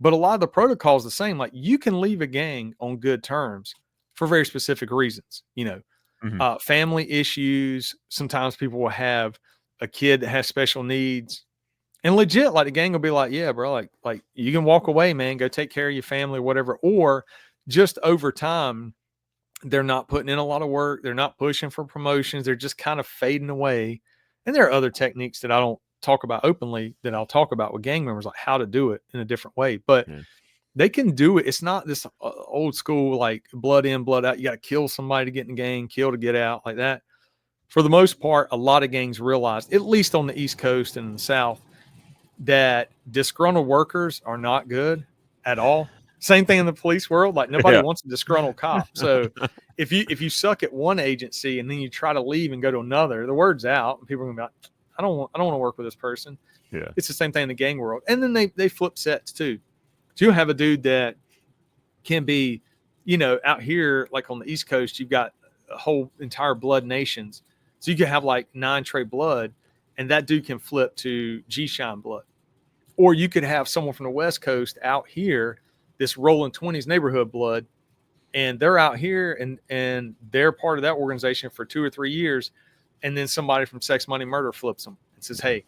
but a lot of the protocols the same. Like you can leave a gang on good terms for very specific reasons. Mhm. Family issues. Sometimes people will have a kid that has special needs, and legit, like the gang will be like, "Yeah, bro, like you can walk away, man. Go take care of your family, whatever." Or just over time, they're not putting in a lot of work. They're not pushing for promotions. They're just kind of fading away. And there are other techniques that I don't talk about openly that I'll talk about with gang members, like how to do it in a different way. But Yeah. they can do it. It's not this old school, like blood in, blood out. You got to kill somebody to get in the gang, kill to get out, like that. For the most part, a lot of gangs realized, at least on the East Coast and in the South, that disgruntled workers are not good at all. Same thing in the police world. Like nobody Yeah. wants a disgruntled cop. So if you suck at one agency and then you try to leave and go to another, the word's out and people are gonna be like, I don't want to work with this person. Yeah. It's the same thing in the gang world. And then they flip sets too. So you'll have a dude that can be, out here, like on the East Coast, you've got a whole entire blood nations. So you can have like 9 tray blood, and that dude can flip to G Shine blood. Or you could have someone from the West Coast out here, this rolling 20s neighborhood blood, and they're out here and they're part of that organization for 2 or 3 years. And then somebody from Sex Money Murder flips them and says, hey,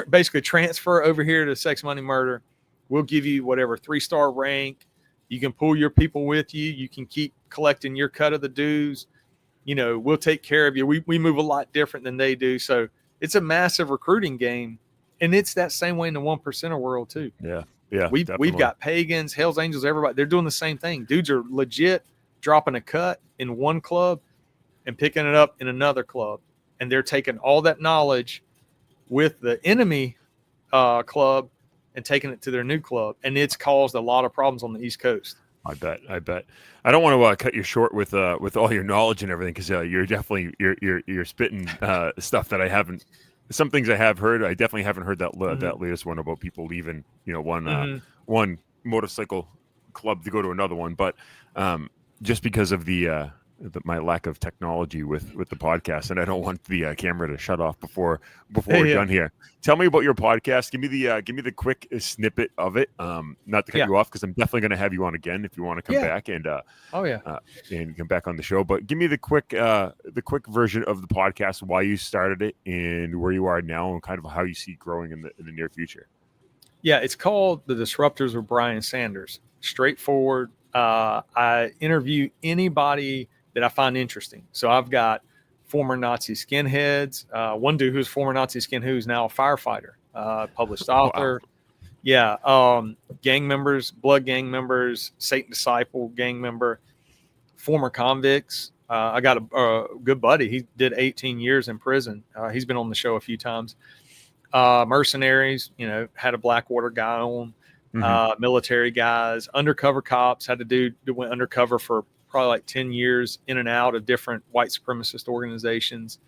basically transfer over here to Sex Money Murder. We'll give you whatever 3-star rank. You can pull your people with you. You can keep collecting your cut of the dues. We'll take care of you. We move a lot different than they do. So it's a massive recruiting game. And it's that same way in the 1%er world too. Yeah. Yeah. We've Definitely. got pagans, Hell's Angels, everybody. They're doing the same thing. Dudes are legit dropping a cut in one club and picking it up in another club. And they're taking all that knowledge with the enemy club and taking it to their new club. And it's caused a lot of problems on the East Coast. I bet. I don't want to cut you short with all your knowledge and everything, because you're definitely you're spitting stuff that I haven't. Some things I have heard. I definitely haven't heard that that latest one about people leaving. One motorcycle club to go to another one, but just because of my lack of technology with the podcast, and I don't want the camera to shut off before we're done here. Tell me about your podcast. Give me the quick snippet of it. Not to cut you off, because I'm definitely going to have you on again if you want to come back and and come back on the show. But give me the quick version of the podcast, why you started it and where you are now, and kind of how you see it growing in the near future. Yeah, it's called The Disruptors with Brian Sanders. Straightforward. I interview anybody that I find interesting. So I've got former Nazi skinheads. One dude who's former Nazi skinhead who's now a firefighter, published author. Wow. Yeah. Gang members, blood gang members, Satan disciple gang member, former convicts. I got a good buddy. He did 18 years in prison. He's been on the show a few times. Mercenaries, had a Blackwater guy on. Military guys, undercover cops, had a dude that went undercover for probably like 10 years in and out of different white supremacist organizations,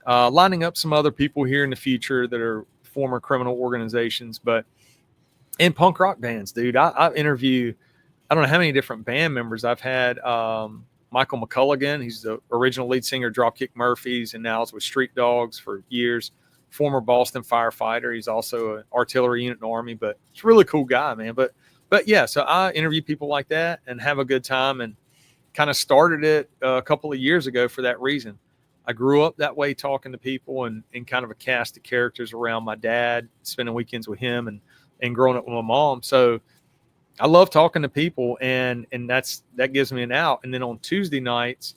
lining up some other people here in the future that are former criminal organizations, but in punk rock bands, dude. I interview, I don't know how many different band members I've had. Michael McCulligan, he's the original lead singer, Dropkick Murphys, and now is with Street Dogs for years. Former Boston firefighter. He's also an artillery unit in the Army, but he's a really cool guy, man. But yeah, so I interview people like that and have a good time, and kind of started it a couple of years ago for that reason. I grew up that way, talking to people and kind of a cast of characters around my dad, spending weekends with him and growing up with my mom. So I love talking to people, and that gives me an out. And then on Tuesday nights,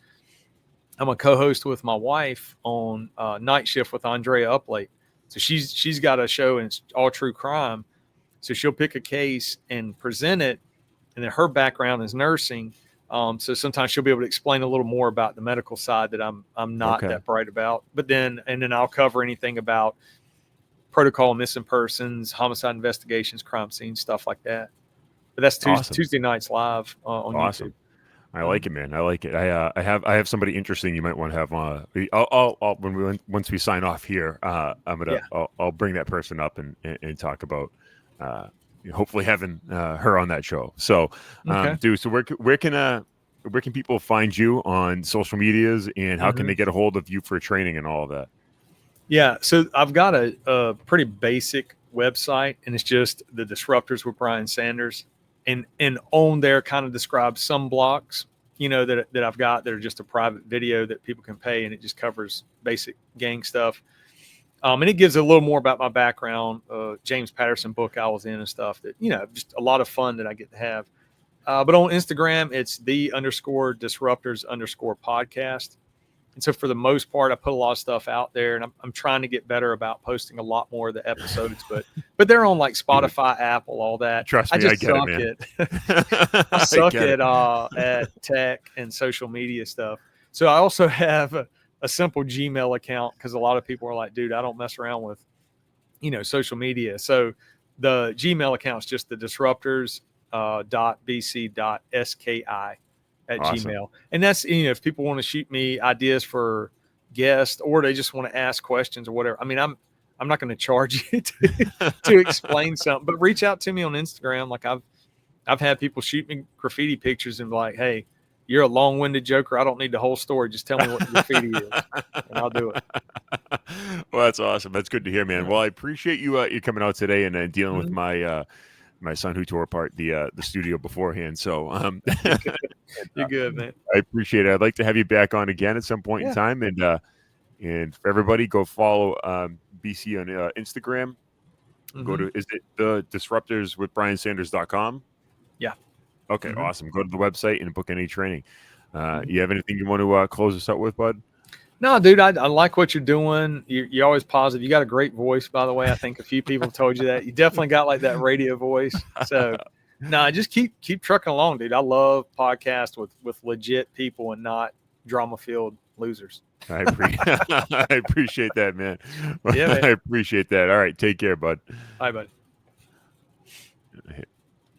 I'm a co-host with my wife on Night Shift with Andrea Uplate. So she's got a show, and it's all true crime. So she'll pick a case and present it, and then her background is nursing. So sometimes she'll be able to explain a little more about the medical side that I'm not that bright about. But then I'll cover anything about protocol, missing persons, homicide investigations, crime scenes, stuff like that. But that's Tuesday nights live on YouTube. I like it, man. I like it. I have somebody interesting you might want to have. I'll once we sign off here, I'll bring that person up and talk about hopefully having her on that show. So, dude, so where can people find you on social medias, and how can they get a hold of you for training and all of that? Yeah, so I've got a pretty basic website, and it's just the Disruptors with Brian Sanders. And on there kind of describes some blocks, that I've got that are just a private video that people can pay, and it just covers basic gang stuff. And it gives a little more about my background, James Patterson book I was in and stuff that, just a lot of fun that I get to have. But on Instagram, it's _disruptors_podcast. And so for the most part, I put a lot of stuff out there, and I'm trying to get better about posting a lot more of the episodes, but they're on like Spotify, Apple, all that. Trust me, I get it, man. I suck at tech and social media stuff. So I also have a simple Gmail account, because a lot of people are like, dude, I don't mess around with, social media. So the Gmail account is just the disruptors.bc.ski at Gmail. And that's, if people want to shoot me ideas for guests, or they just want to ask questions or whatever. I mean, I'm not going to charge you to explain something, but reach out to me on Instagram. Like I've had people shoot me graffiti pictures and be like, hey, you're a long-winded joker. I don't need the whole story. Just tell me what the graffiti is, and I'll do it. Well, that's awesome. That's good to hear, man. Well, I appreciate you coming out today and dealing with my son who tore apart the studio beforehand. So you're good, man. I appreciate it. I'd like to have you back on again at some point in time. And for everybody, go follow BC on Instagram. Go to, is it the Disruptors with BrianSanders.com? Yeah. Okay, awesome. Go to the website and book any training. You have anything you want to close us out with, bud? No, dude, I like what you're doing. You're always positive. You got a great voice, by the way. I think a few people have told you that. You definitely got like that radio voice. So, just keep trucking along, dude. I love podcasts with legit people and not drama-filled losers. I appreciate that, man. Yeah, man. I appreciate that. All right, take care, bud. Bye, buddy.